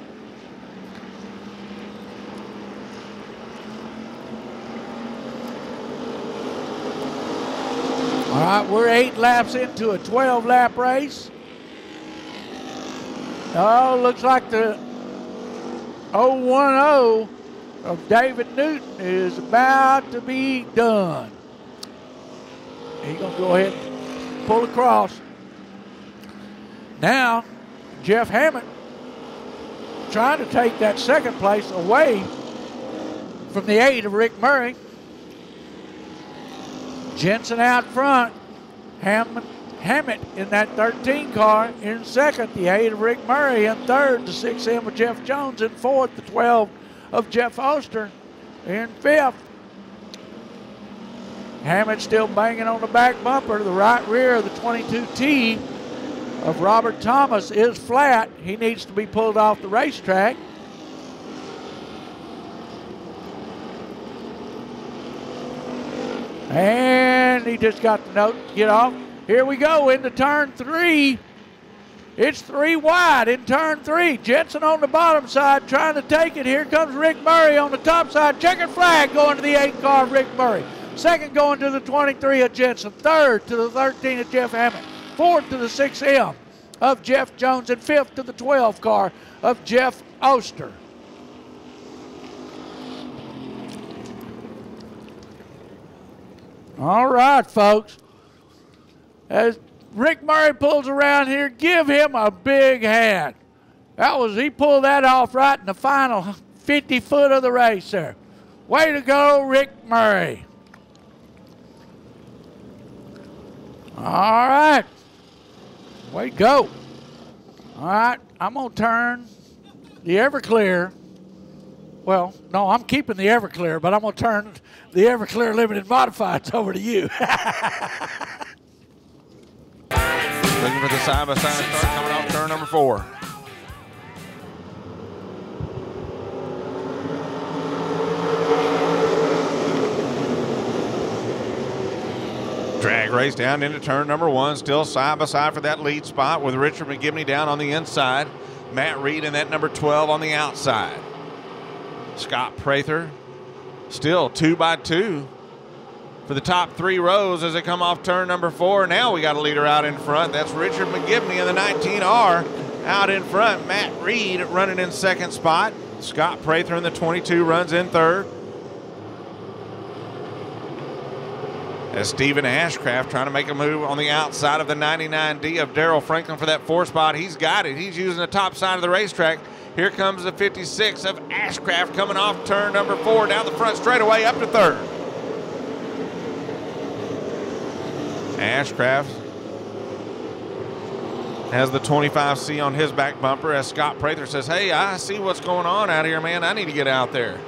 All right, we're 8 laps into a 12-lap race. Oh, looks like the 010 of David Newton is about to be done. He's going to go ahead and pull across. Now, Jeff Hammett trying to take that second place away from the 8 of Rick Murray. Jensen out front. Hammett in that 13 car in second. The 8 of Rick Murray in third. The 6M of Jeff Jones in fourth. The 12 of Jeff Oster in fifth. Hammett still banging on the back bumper. The right rear of the 22T of Robert Thomas is flat. He needs to be pulled off the racetrack. And he just got the note to get off. Here we go into turn 3. It's 3 wide in turn 3. Jensen on the bottom side trying to take it. Here comes Rick Murray on the top side. Checkered flag going to the 8 car of Rick Murray. Second going to the 23 of Jensen. Third to the 13 of Jeff Hammett. Fourth to the 6M of Jeff Jones. And fifth to the 12 car of Jeff Oster. All right, folks. As Rick Murray pulls around here, give him a big hand. He pulled that off right in the final 50 foot of the race there. Way to go, Rick Murray. All right. Way to go. All right, I'm going to turn the Everclear. Well, no, I'm keeping the Everclear, but I'm going to turn the Everclear Limited Modifieds over to you. Looking for the side-by-side start coming off turn number 4. Drag race down into turn number 1. Still side-by-side for that lead spot with Richard McGivney down on the inside. Matt Reed in that number 12 on the outside. Scott Prather still 2x2 for the top 3 rows as they come off turn number 4. Now we got a leader out in front. That's Richard McGivney in the 19R out in front. Matt Reed running in second spot. Scott Prather in the 22 runs in third. As Stephen Ashcraft trying to make a move on the outside of the 99D of Darrell Franklin for that 4 spot. He's got it. He's using the top side of the racetrack. Here comes the 56 of Ashcraft coming off turn number 4 down the front straightaway up to third. Ashcraft has the 25C on his back bumper as Scott Prather says, hey, I see what's going on out here, man. I need to get out there.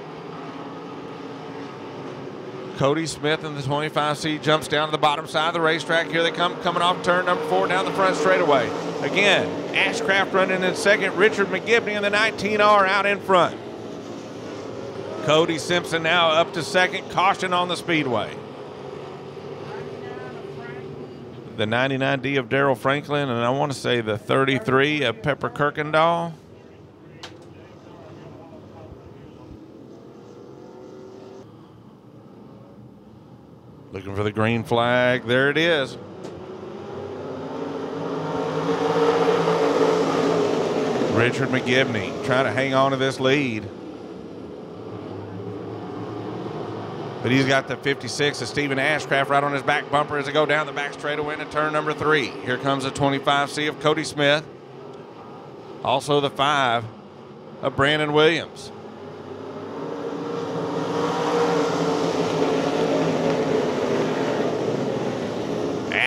Cody Smith in the 25C jumps down to the bottom side of the racetrack. Here they come, coming off turn number 4 down the front straightaway. Again, Ashcraft running in second. Richard McGivney in the 19R out in front. Cody Simpson now up to second. Caution on the Speedway. The 99D of Darrell Franklin, and I want to say the 33 of Pepper Kirkendall. Looking for the green flag. There it is. Richard McGivney trying to hang on to this lead. But he's got the 56 of Stephen Ashcraft right on his back bumper as they go down the back straightaway into turn number 3. Here comes the 25C of Cody Smith. Also the 5 of Brandon Williams.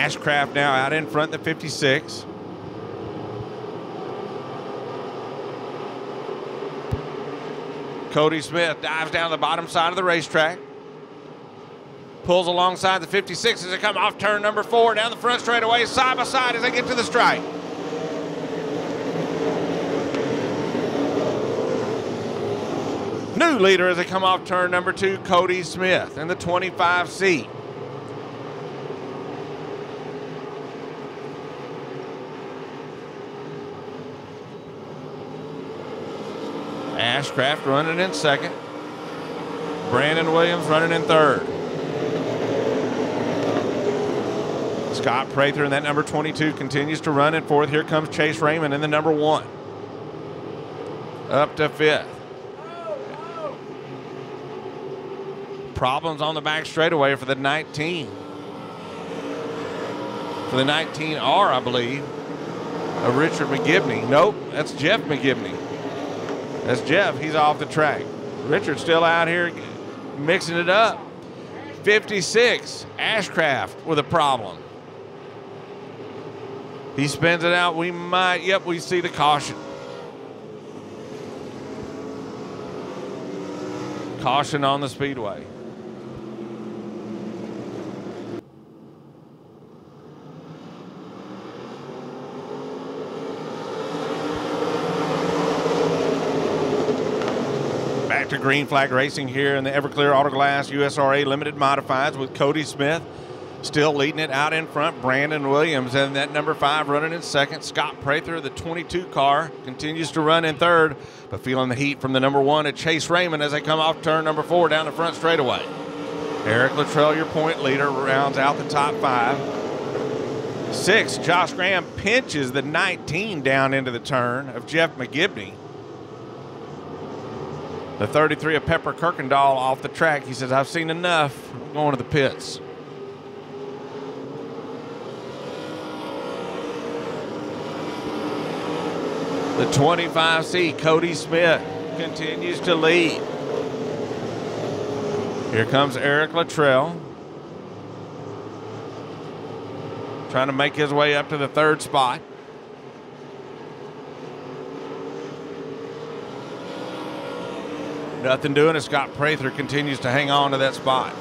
Ashcraft now out in front, the 56. Cody Smith dives down the bottom side of the racetrack. Pulls alongside the 56 as they come off turn number 4 down the front straightaway, side by side as they get to the stripe. New leader as they come off turn number 2, Cody Smith in the 25C. Ashcraft running in second. Brandon Williams running in third. Scott Prather in that number 22 continues to run in fourth. Here comes Chase Raymond in the number 1. Up to fifth. Problems on the back straightaway for the 19. For the 19R, I believe, of Richard McGibney. Nope, that's Jeff McGibney. That's Jeff. He's off the track. Richard's still out here mixing it up. 56, Ashcraft with a problem. He spins it out. We see the caution. Caution on the Speedway. Back to green flag racing here in the Everclear Autoglass USRA Limited Modifieds with Cody Smith still leading it out in front. Brandon Williams and that number 5 running in second. Scott Prather, the 22 car, continues to run in third, but feeling the heat from the number 1 at Chase Raymond as they come off turn number 4 down the front straightaway. Eric Luttrell, your point leader, rounds out the top 5. 6, Josh Graham pinches the 19 down into the turn of Jeff McGibney. The 33 of Pepper Kirkendall off the track. He says, I've seen enough. I'm going to the pits. The 25C, Cody Smith, continues to lead. Here comes Eric Luttrell, trying to make his way up to the 3rd spot. Nothing doing as Scott Prather continues to hang on to that spot.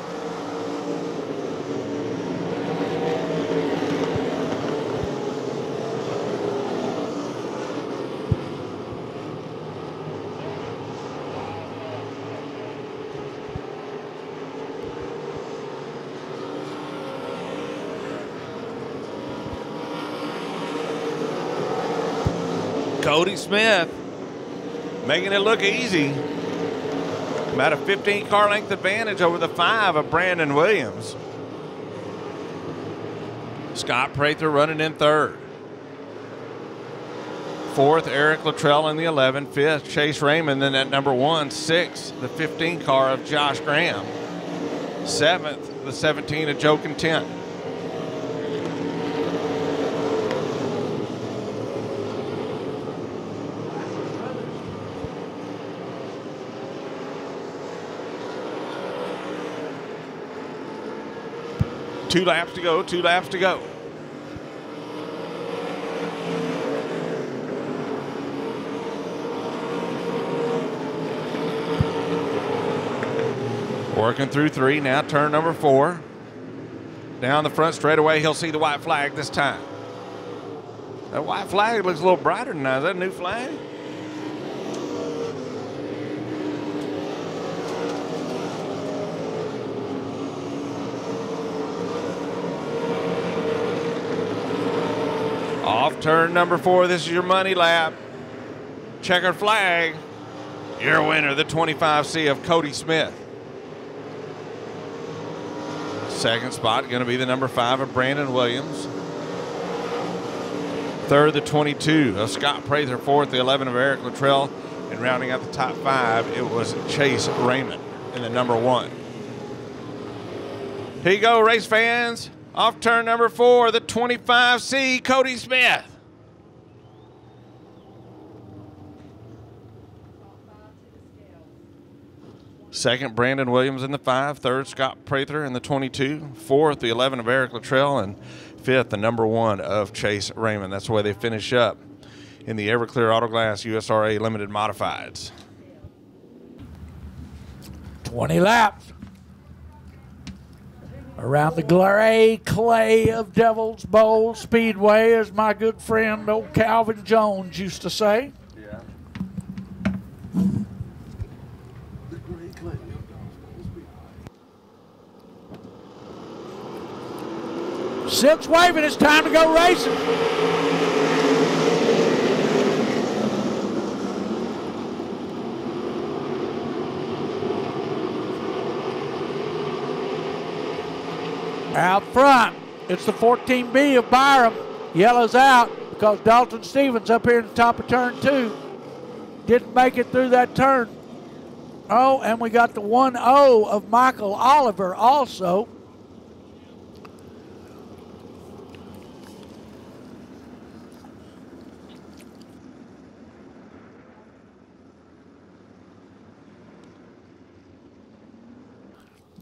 Cody Smith making it look easy. About a 15 car length advantage over the 5 of Brandon Williams. Scott Prather running in 3rd. 4th, Eric Luttrell in the 11. 5th, Chase Raymond in that number 1. 6th, the 15 car of Josh Graham. 7th, the 17 of Joe Content. Two laps to go, 2 laps to go. Working through 3, now turn number 4. Down the front straightaway, he'll see the white flag this time. That white flag looks a little brighter than that. Is that a new flag? Off turn number 4, this is your money lap. Checkered flag. Your winner, the 25C of Cody Smith. 2nd spot going to be the number 5 of Brandon Williams. 3rd, the 22 of Scott Prather. 4th, the 11 of Eric Luttrell. And rounding out the top 5, it was Chase Raymond in the number 1. Here you go, race fans. Off turn number 4, the 25C, Cody Smith. Second, Brandon Williams in the 5. 3rd, Scott Prather in the 22. 4th, the 11 of Eric Luttrell. And 5th, the number 1 of Chase Raymond. That's the way they finish up in the Everclear Autoglass USRA Limited Modifieds. 20 laps around the gray clay of Devil's Bowl Speedway, as my good friend old Calvin Jones used to say. Yeah. The gray clay of Devil's Bowl Speedway. Silk's waving, it's time to go racing. Out front, it's the 14B of Byram. Yellow's out because Dalton Stevens up here in the top of turn 2 didn't make it through that turn. Oh, and we got the 1-0 of Michael Oliver also.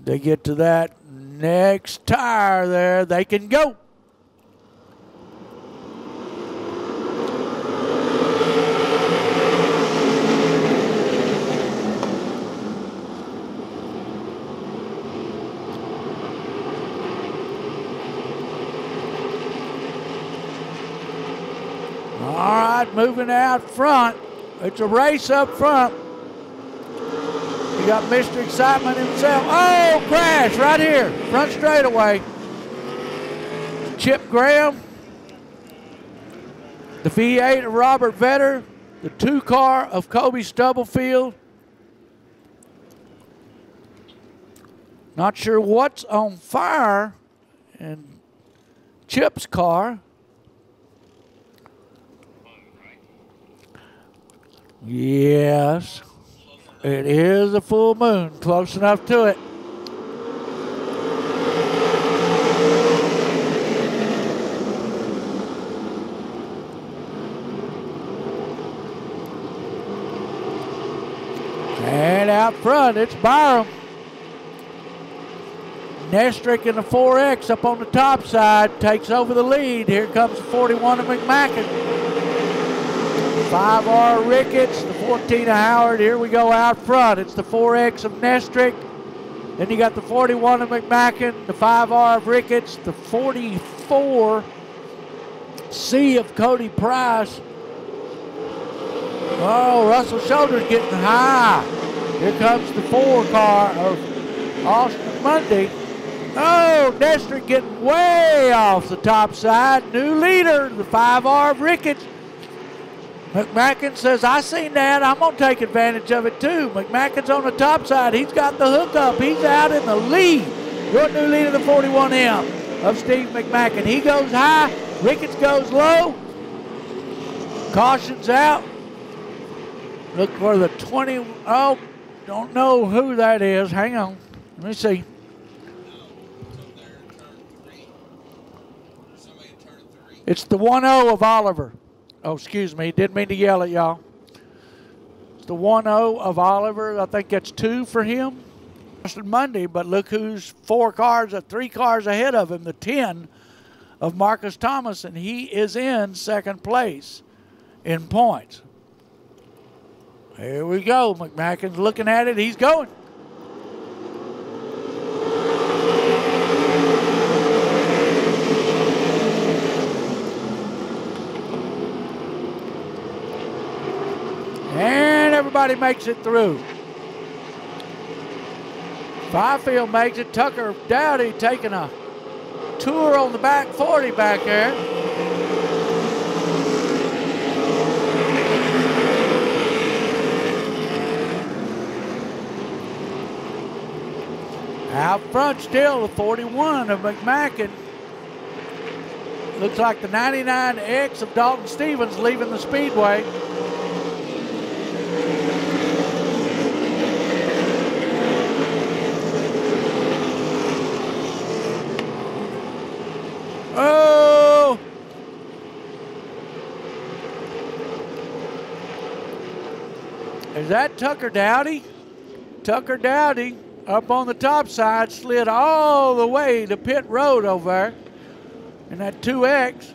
They get to that next tire there, they can go. All right, moving out front. It's a race up front. You got Mr. Excitement himself. Oh, crash right here, front straightaway. Chip Graham, the V8 of Robert Vetter, the 2 car of Kobe Stubblefield. Not sure what's on fire in Chip's car. Yes. It is a full moon, close enough to it. And out front, it's Byram. Nestrick in the 4X up on the top side takes over the lead. Here comes the 41 of McMacken. 5R Ricketts, the 14 of Howard. Here we go out front. It's the 4X of Nestrick. Then you got the 41 of McMacken, the 5R of Ricketts, the 44 C of Cody Price. Oh, Russell Shoulder's getting high. Here comes the 4 car of Austin Mundy. Oh, Nestrick getting way off the top side. New leader, the 5R of Ricketts. McMacken says, I seen that. I'm going to take advantage of it too. McMacken's on the top side. He's got the hookup. He's out in the lead. Your new leader, the 41M of Steve McMacken. He goes high. Ricketts goes low. Caution's out. Look for the 20. Oh, don't know who that is. Hang on. Let me see. It's the 1-0 of Oliver. Oh, excuse me. Didn't mean to yell at y'all. It's the 1-0 of Oliver. I think that's 2 for him. Monday, but look who's 3 cars ahead of him, the 10 of Marcus Thomas, and he is in second place in points. Here we go. McMacken's looking at it. He's going. And everybody makes it through. Fifield makes it. Tucker Dowdy taking a tour on the back 40 back there. Out front still, the 41 of McMacken. Looks like the 99X of Dalton Stevens leaving the Speedway. Oh! Is that Tucker Dowdy? Tucker Dowdy up on the top side slid all the way to pit road over there. in that 2X.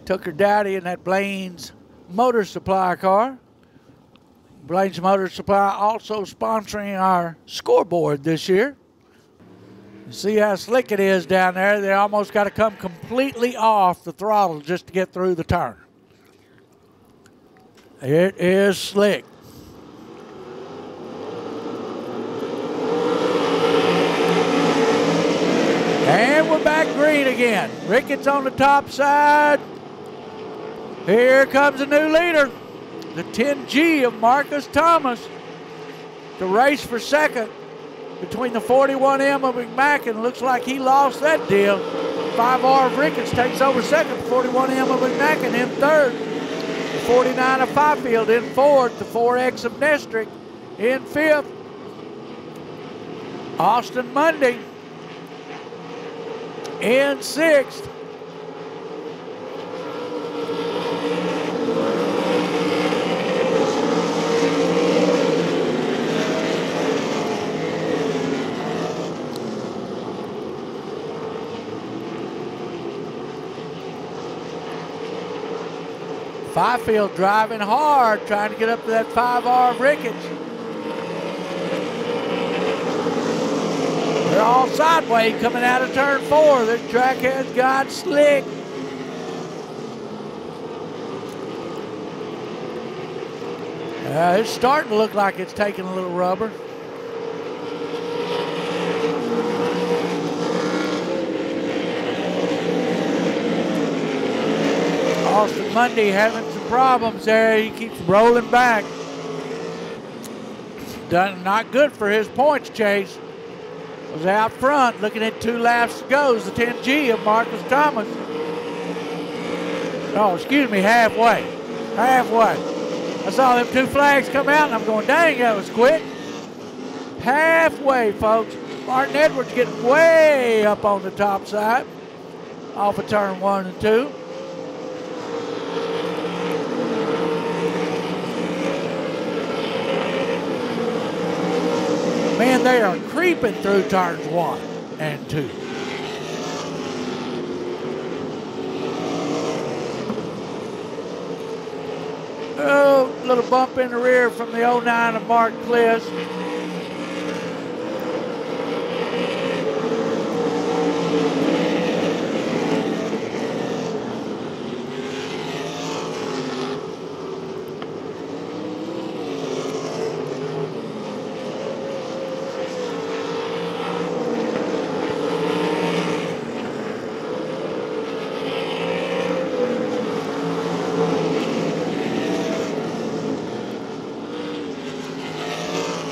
Took her daddy in that Blaine's Motor Supply car. Blaine's Motor Supply also sponsoring our scoreboard this year. You see how slick it is down there. They almost got to come completely off the throttle just to get through the turn. It is slick. And we're back green again. Ricketts on the top side. Here comes a new leader, the 10G of Marcus Thomas. The race for second between the 41M of McMacken. Looks like he lost that deal. 5R of Ricketts takes over second. The 41M of McMacken in third. The 49 of Fifield in fourth. The 4X of Nestrick in fifth. Austin Mundy in sixth. Fifield driving hard, trying to get up to that 5R of Ricketts. They're all sideways coming out of turn 4. This track has got slick. It's starting to look like it's taking a little rubber. Austin Mundy having some problems there. He keeps rolling back. Done not good for his points chase. Was out front looking at 2 laps to go. The 10G of Marcus Thomas. Oh, excuse me, halfway. Halfway. I saw them 2 flags come out and I'm going, dang, that was quick. Halfway, folks. Martin Edwards getting way up on the top side. Off of turn 1 and 2. Man, they are creeping through turns 1 and 2. Oh, little bump in the rear from the 09 of Mark Kliss.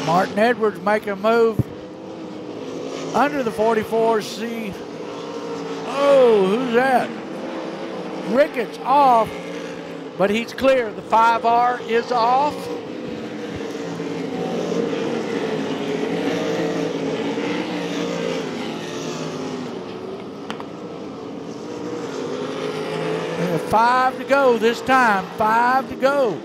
Martin Edwards making a move under the 44C. Oh, who's that? Ricketts off, but he's clear. The 5R is off. And 5 to go this time. 5 to go.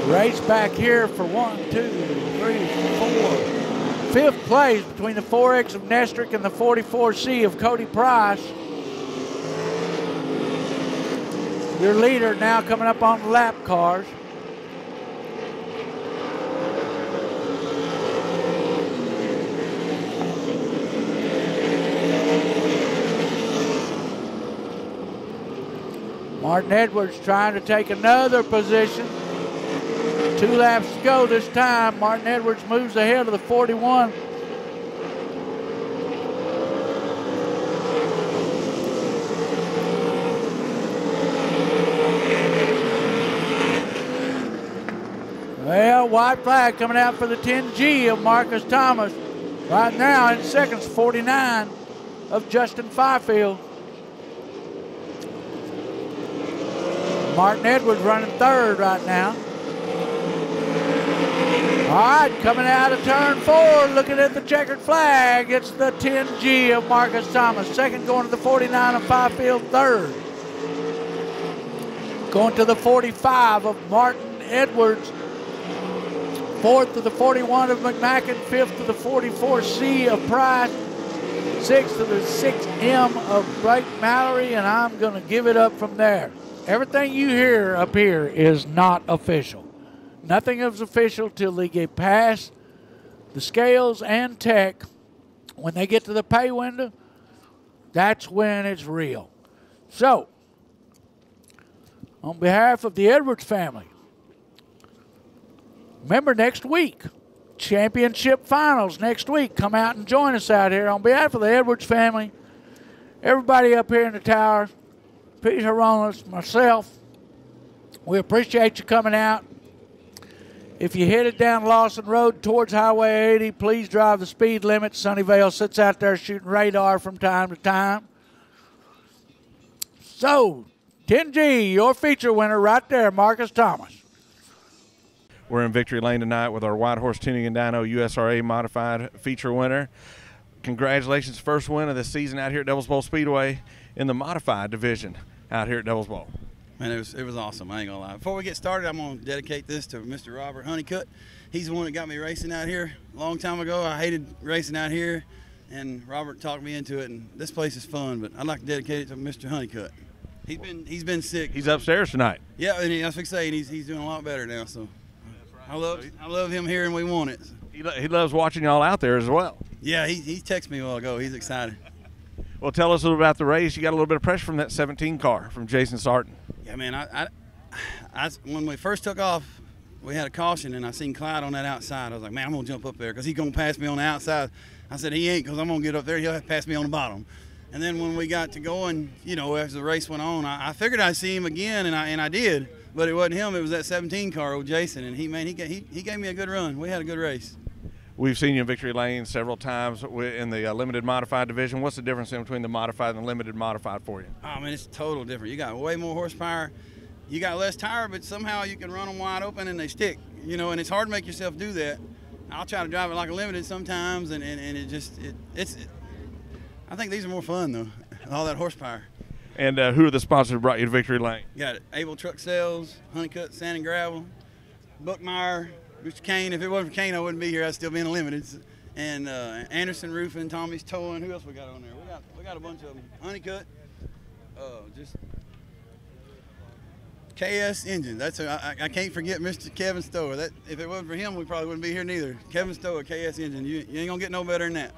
Race back here for 1, 2, 3, 4. Fifth place between the 4X of Nestrick and the 44C of Cody Price. Your leader now coming up on the lap cars. Martin Edwards trying to take another position. 2 laps to go this time. Martin Edwards moves ahead of the 41. Well, white flag coming out for the 10G of Marcus Thomas. Right now in seconds, 49 of Justin Fifield. Martin Edwards running third right now. All right, coming out of turn 4, looking at the checkered flag. It's the 10G of Marcus Thomas. Second going to the 49 of Fifield. Third going to the 45 of Martin Edwards. Fourth to the 41 of McMacken. Fifth to the 44C of Price. Sixth to the 6M of Blake Mallory. And I'm going to give it up from there. Everything you hear up here is not official. Nothing is official till they get past the scales and tech. When they get to the pay window, that's when it's real. So, on behalf of the Edwards family, remember next week, championship finals next week. Come out and join us out here. On behalf of the Edwards family, everybody up here in the tower, Peter Hronis, myself, we appreciate you coming out. If you headed down Lawson Road towards Highway 80, please drive the speed limit. Sunnyvale sits out there shooting radar from time to time. So, 10G, your feature winner right there, Marcus Thomas. We're in victory lane tonight with our White Horse Tuning and Dyno USRA modified feature winner. Congratulations, first win of the season out here at Devil's Bowl Speedway in the modified division out here at Devil's Bowl. Man, it was awesome. I ain't gonna lie. Before we get started, I'm gonna dedicate this to Mr. Robert Honeycutt. He's the one that got me racing out here a long time ago. I hated racing out here, and Robert talked me into it. And this place is fun, but I'd like to dedicate it to Mr. Honeycutt. He's been sick. He's upstairs tonight. Yeah, and I was saying he's doing a lot better now. So I love him here, and we want it. He loves watching y'all out there as well. Yeah, he texted me a while ago. He's excited. Well, tell us a little about the race. You got a little bit of pressure from that 17 car from Jason Sarton. Yeah, man, I when we first took off, we had a caution, and I seen Clyde on that outside. I was like, man, I'm going to jump up there because he's going to pass me on the outside. I said, he ain't, because I'm going to get up there. He'll have to pass me on the bottom. And then when we got to going, you know, as the race went on, I figured I'd see him again, and I did. But it wasn't him. It was that 17 car, old Jason. And he gave me a good run. We had a good race. We've seen you in victory lane several times in the limited modified division. What's the difference between the modified and the limited modified for you? Oh, man, it's total different. You got way more horsepower. You got less tire, but somehow you can run them wide open and they stick. You know, and it's hard to make yourself do that. I'll try to drive it like a limited sometimes, and I think these are more fun, though, all that horsepower. And who are the sponsors who brought you to victory lane? You got Able Truck Sales, Honeycutt Sand and Gravel, Buckmeyer, Mr. Kane. If it wasn't for Kane, I wouldn't be here. I'd still be in the limited. And Anderson Roofing, Tommy's Towing. Who else we got on there? We got a bunch of them. Honeycutt, just KS Engine. That's I can't forget Mr. Kevin Stower. That if it wasn't for him, we probably wouldn't be here neither. Kevin Stower, KS Engine. You ain't gonna get no better than that.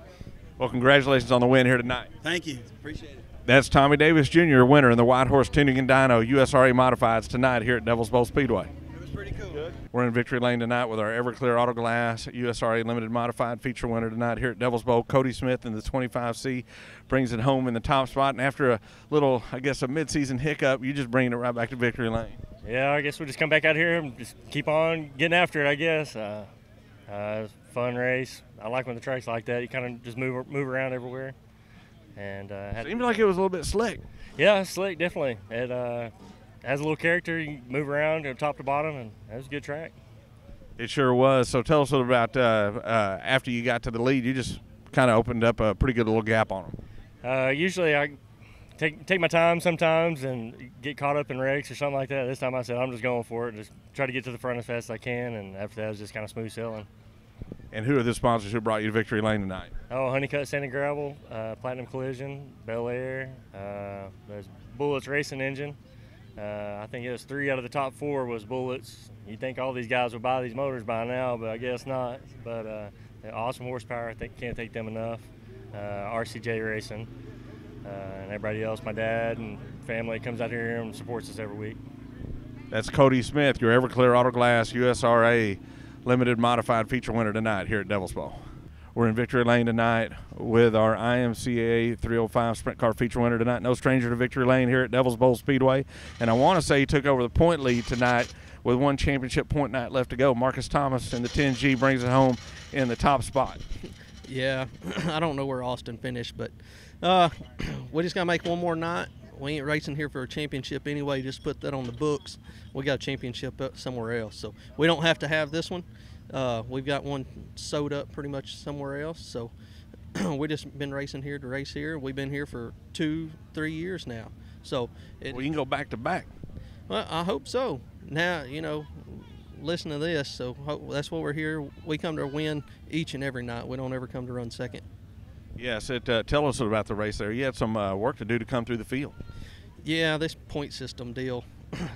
Well, congratulations on the win here tonight. Thank you. Appreciate it. That's Tommy Davis Jr., winner in the White Horse Tuning and Dyno USRA Modifieds tonight here at Devil's Bowl Speedway. It was pretty cool. Good. We're in victory lane tonight with our Everclear Auto Glass USRA Limited Modified feature winner tonight here at Devil's Bowl. Cody Smith in the 25C brings it home in the top spot. And after a little, I guess, a mid-season hiccup, you just bringing it right back to victory lane. Yeah, I guess we'll just come back out here and just keep on getting after it, I guess. Fun race. I like when the track's like that. You kind of just move around everywhere. And seemed like it was a little bit slick. Yeah, slick, definitely. It has a little character. You can move around from top to bottom, and it was a good track. It sure was. So tell us a little about after you got to the lead, you just kind of opened up a pretty good little gap on them. Usually I take my time sometimes and get caught up in wrecks or something like that. This time I said I'm just going for it, just try to get to the front as fast as I can, and after that it was just kind of smooth sailing. And who are the sponsors who brought you to victory lane tonight? Oh, Honeycutt Sand and Gravel, Platinum Collision, Bel Air, there's Bullets Racing Engine. I think it was 3 out of the top 4 was Bullets. You'd think all these guys would buy these motors by now, but I guess not. But awesome horsepower, I think can't take them enough. RCJ Racing, and everybody else, my dad and family comes out here and supports us every week. That's Cody Smith, your Everclear Auto Glass USRA Limited Modified feature winner tonight here at Devil's Bowl. We're in victory lane tonight with our IMCA 305 Sprint Car feature winner tonight. No stranger to victory lane here at Devil's Bowl Speedway. And I want to say he took over the point lead tonight with one championship point night left to go. Marcus Thomas in the 10G brings it home in the top spot. Yeah, I don't know where Austin finished, but we just got to make one more night. we ain't racing here for a championship anyway. Just put that on the books. We got a championship up somewhere else, so we don't have to have this one. We've got one sewed up pretty much somewhere else, so we just been racing here to race here. We've been here for 2-3 years now, so We can go back to back. well, I hope so. Now, you know, listen to this, so that's what we're here. We come to win each and every night. We don't ever come to run second. Yes, tell us about the race there. You had some work to do to come through the field. Yeah, this point system deal,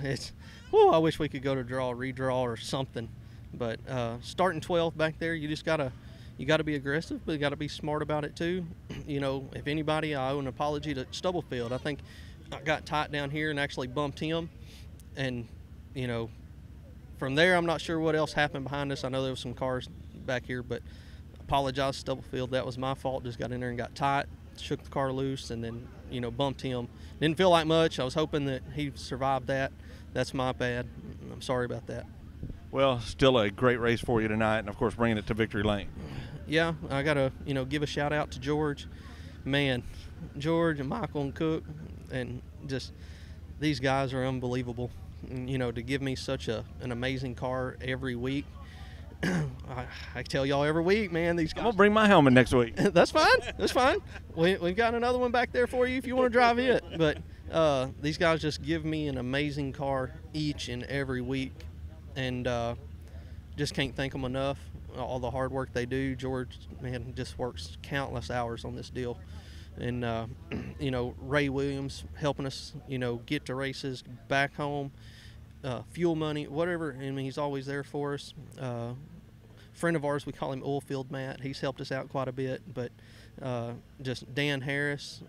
it's, I wish we could go to draw, redraw, or something. But starting 12th back there, you gotta be aggressive, but you gotta be smart about it too. You know, if anybody, I owe an apology to Stubblefield. I think I got tight down here and actually bumped him, and you know, from there, I'm not sure what else happened behind us. I know there was some cars back here, but apologize, Stubblefield. That was my fault. Just got in there and got tight, shook the car loose, and then, you know, bumped him. Didn't feel like much. I was hoping that he survived that. That's my bad. I'm sorry about that. Well, still a great race for you tonight, and of course bringing it to victory lane. Yeah, I got to, you know, give a shout out to George. Man, George and Michael and Cook, and just these guys are unbelievable. And, you know, to give me such an amazing car every week. I tell y'all every week, man, these guys. I'm going to bring my helmet next week. That's fine. That's fine. We've got another one back there for you if you want to drive it. But these guys just give me an amazing car each and every week. And just can't thank them enough. All the hard work they do. George, man, just works countless hours on this deal. And, you know, Ray Williams helping us, you know, get to races, back home, fuel money, whatever. I mean, he's always there for us. Friend of ours, we call him Oilfield Matt. He's helped us out quite a bit. But just Dan Harris,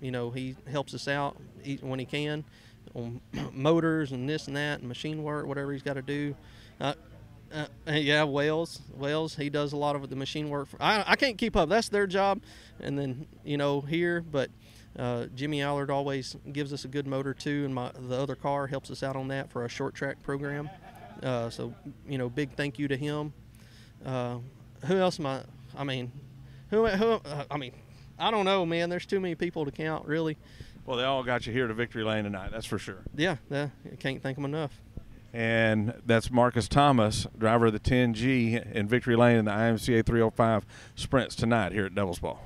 you know, he helps us out when he can on motors and this and that and machine work, whatever he's got to do. Yeah, Wells, he does a lot of the machine work. I can't keep up. That's their job. And then, you know, here, but Jimmy Allard always gives us a good motor too, and the other car helps us out on that for a short track program. So, you know, big thank you to him. Who else am I mean, I don't know, man. There's too many people to count, really. Well, they all got you here to victory lane tonight, that's for sure. Yeah, I can't thank them enough. And that's Marcus Thomas, driver of the 10G in victory lane in the IMCA 305 sprints tonight here at Devil's Bowl.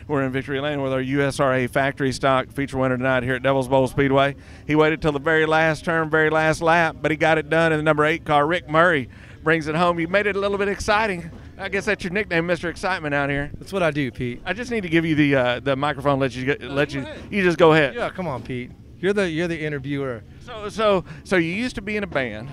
We're in victory lane with our USRA factory stock feature winner tonight here at Devil's Bowl Speedway. He waited till the very last turn, very last lap, but he got it done in the number 8 car. Rick Murray brings it home. You made it a little bit exciting. I guess that's your nickname, Mr. Excitement, out here. That's what I do, Pete. I just need to give you the microphone. You just go ahead. Yeah, come on, Pete. You're the interviewer. So you used to be in a band.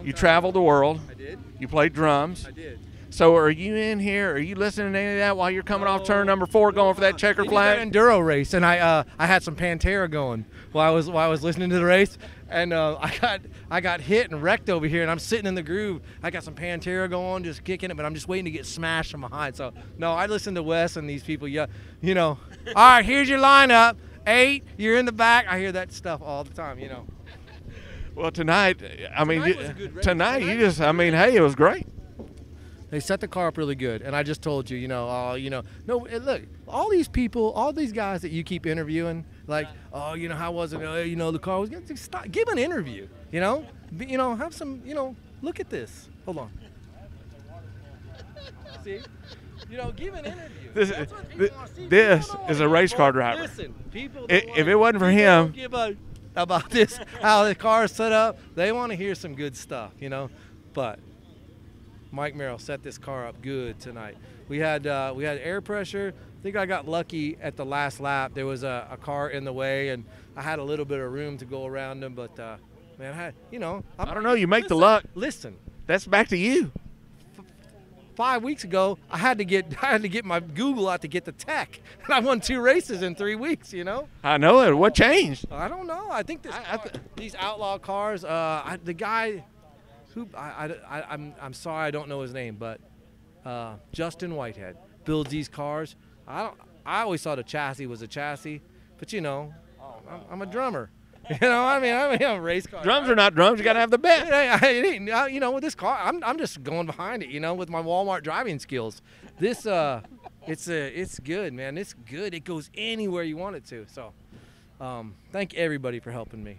You traveled the world. I did. You played drums. I did. So are you in here? Are you listening to any of that while you're coming off turn number 4, going for that checker flag? That enduro race, and I had some Pantera going while I was listening to the race, and I got hit and wrecked over here, and I'm sitting in the groove. I got some Pantera going, just kicking it, but I'm just waiting to get smashed from behind. So no, I listen to Wes and these people. Yeah, you know. All right, here's your lineup. 8, you're in the back. I hear that stuff all the time, you know. Well, tonight, I mean, Tonight was a good race. Hey, it was great. They set the car up really good, and I just told you, no, look, all these people, all these guys that you keep interviewing, like, oh, you know, how was it? The car was good. Stop, give an interview, have some, look at this. Hold on. See, give an interview. This is a race car driver. Listen, people. If it wasn't for him, about this, how the car is set up, they want to hear some good stuff, but. Mike Merrill set this car up good tonight. We had air pressure. I think I got lucky at the last lap. There was a car in the way, and I had a little bit of room to go around them. But man, I don't know. You make the luck. Listen, that's back to you. 5 weeks ago, I had to get my Google out to get the tech, and I won 2 races in 3 weeks. I know it. What changed? I don't know. I think these outlaw cars. The guy. I'm sorry I don't know his name, but Justin Whitehead builds these cars. I always thought a chassis was a chassis, but I'm a drummer. I'm a race car. Drums are not drums. You got to have the best. With this car, I'm just going behind it. With my Walmart driving skills. This it's good, man. It's good. It goes anywhere you want it to. So Thank everybody for helping me.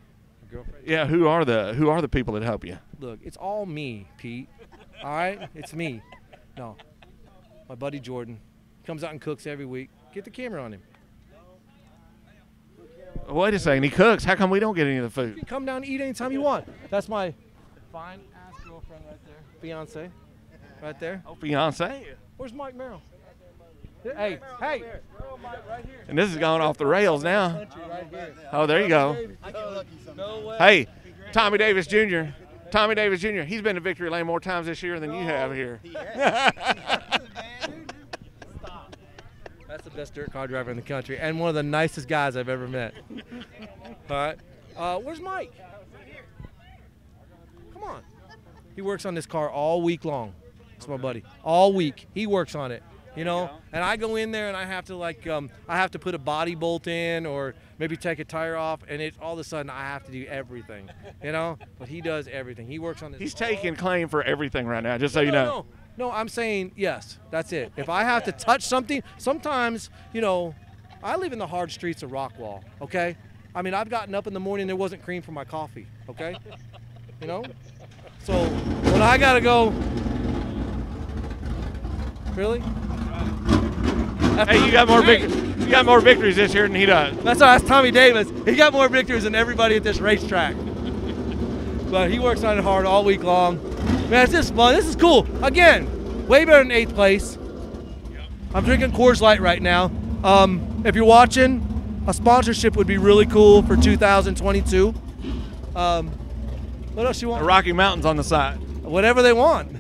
Girlfriend. Yeah, who are the people that help you? Look, it's all me, Pete. All right, it's me. No, my buddy Jordan comes out and cooks every week. Get the camera on him. Wait a second, he cooks. How come we don't get any of the You food? can come down and eat anytime you want. That's my fine ass girlfriend right there, fiance, right there. Oh, fiance. Where's Mike Merrill? Hey, hey. And this is going off the rails now. Oh, there you go. Hey, Tommy Davis Jr. Tommy Davis Jr. He's been to Victory Lane more times this year than you have here. That's the best dirt car driver in the country and one of the nicest guys I've ever met. All right. Where's Mike? Come on. He works on this car all week long. That's my buddy. All week. He works on it. You know, and I go in there and I have to I have to put a body bolt in or maybe take a tire off, and it's all of a sudden I have to do everything, you know. But he does everything. He works on this. He's taking claim for everything right now, just so you know. No, I'm saying yes. That's it. If I have to touch something, sometimes, you know, I live in the hard streets of Rockwall. Okay, I mean I've gotten up in the morning, there wasn't cream for my coffee. Okay, you know, so when I gotta go, really. Hey, you got more victories this year than he does. That's Tommy Davis. He got more victories than everybody at this racetrack. But he works on it hard all week long. Man, it's just fun. This is cool. Again, way better than 8th place. I'm drinking Coors Light right now. If you're watching, a sponsorship would be really cool for 2022. What else you want? The Rocky Mountains on the side. Whatever they want.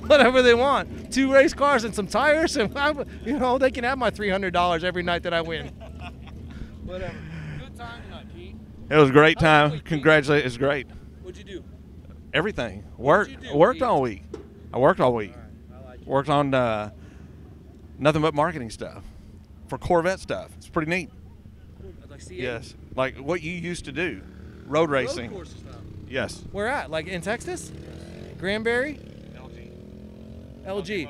Whatever they want. 2 race cars and some tires, and you know, they can have my $300 every night that I win. Whatever. Good time tonight, Pete. It was a great time. Congratulations. It was great. What'd you do? Everything. What'd you do, Worked Pete? all week. I worked all week. All right, I like it. Worked on nothing but marketing stuff for Corvette stuff. It's pretty neat. Like C8? Yes. Like what you used to do. Road racing. Road course stuff. Yes. Where at? Like in Texas? Granbury? LG.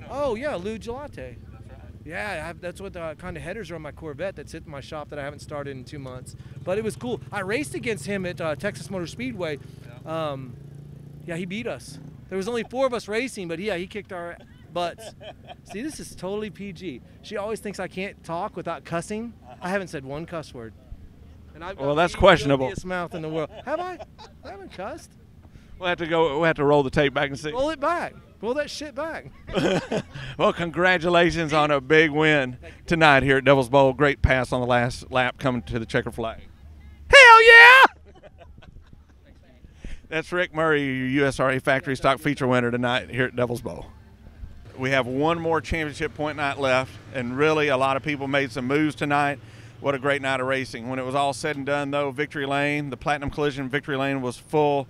Oh yeah, Lou Gelate. That's right. Yeah, that's what the kind of headers are on my Corvette that's sitting in my shop that I haven't started in 2 months. But it was cool. I raced against him at Texas Motor Speedway. Yeah, he beat us. There was only 4 of us racing, but yeah, he kicked our butts. See, this is totally PG. She always thinks I can't talk without cussing. I haven't said one cuss word. And I've got Well, that's the questionable. filthiest mouth in the world. Have I? I haven't cussed. We'll have to roll the tape back and see. Roll it back. Roll that shit back. Well, congratulations on a big win tonight here at Devil's Bowl. Great pass on the last lap coming to the checkered flag. Hell yeah! That's Rick Murray, your USRA Factory Stock Feature winner tonight here at Devil's Bowl. We have one more championship point night left, and really a lot of people made some moves tonight. What a great night of racing. When it was all said and done, though, Victory Lane, the Platinum Collision Victory Lane was full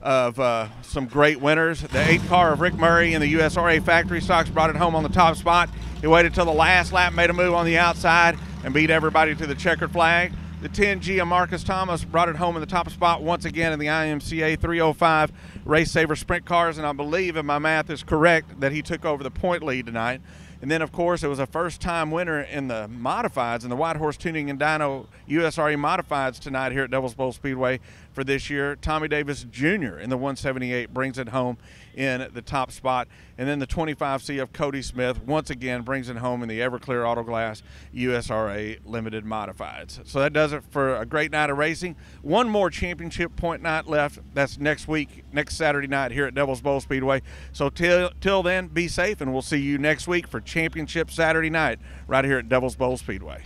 of some great winners. The 8th car of Rick Murray in the USRA Factory Stocks brought it home on the top spot. He waited till the last lap, made a move on the outside, and beat everybody to the checkered flag. The 10G of Marcus Thomas brought it home in the top spot once again in the IMCA 305 Race Saver Sprint Cars, and I believe, if my math is correct, that he took over the point lead tonight. And then, of course, it was a first-time winner in the modifieds, in the White Horse Tuning and Dyno USRA modifieds tonight here at Devil's Bowl Speedway for this year. Tommy Davis Jr. in the 178 brings it home in the top spot. And then the 25C of Cody Smith once again brings it home in the Everclear Auto Glass USRA Limited Modifieds. So that does it for a great night of racing. One more championship point night left. That's next week, next Saturday night here at Devil's Bowl Speedway. So till then, be safe, and we'll see you next week for Championship Saturday night right here at Devil's Bowl Speedway.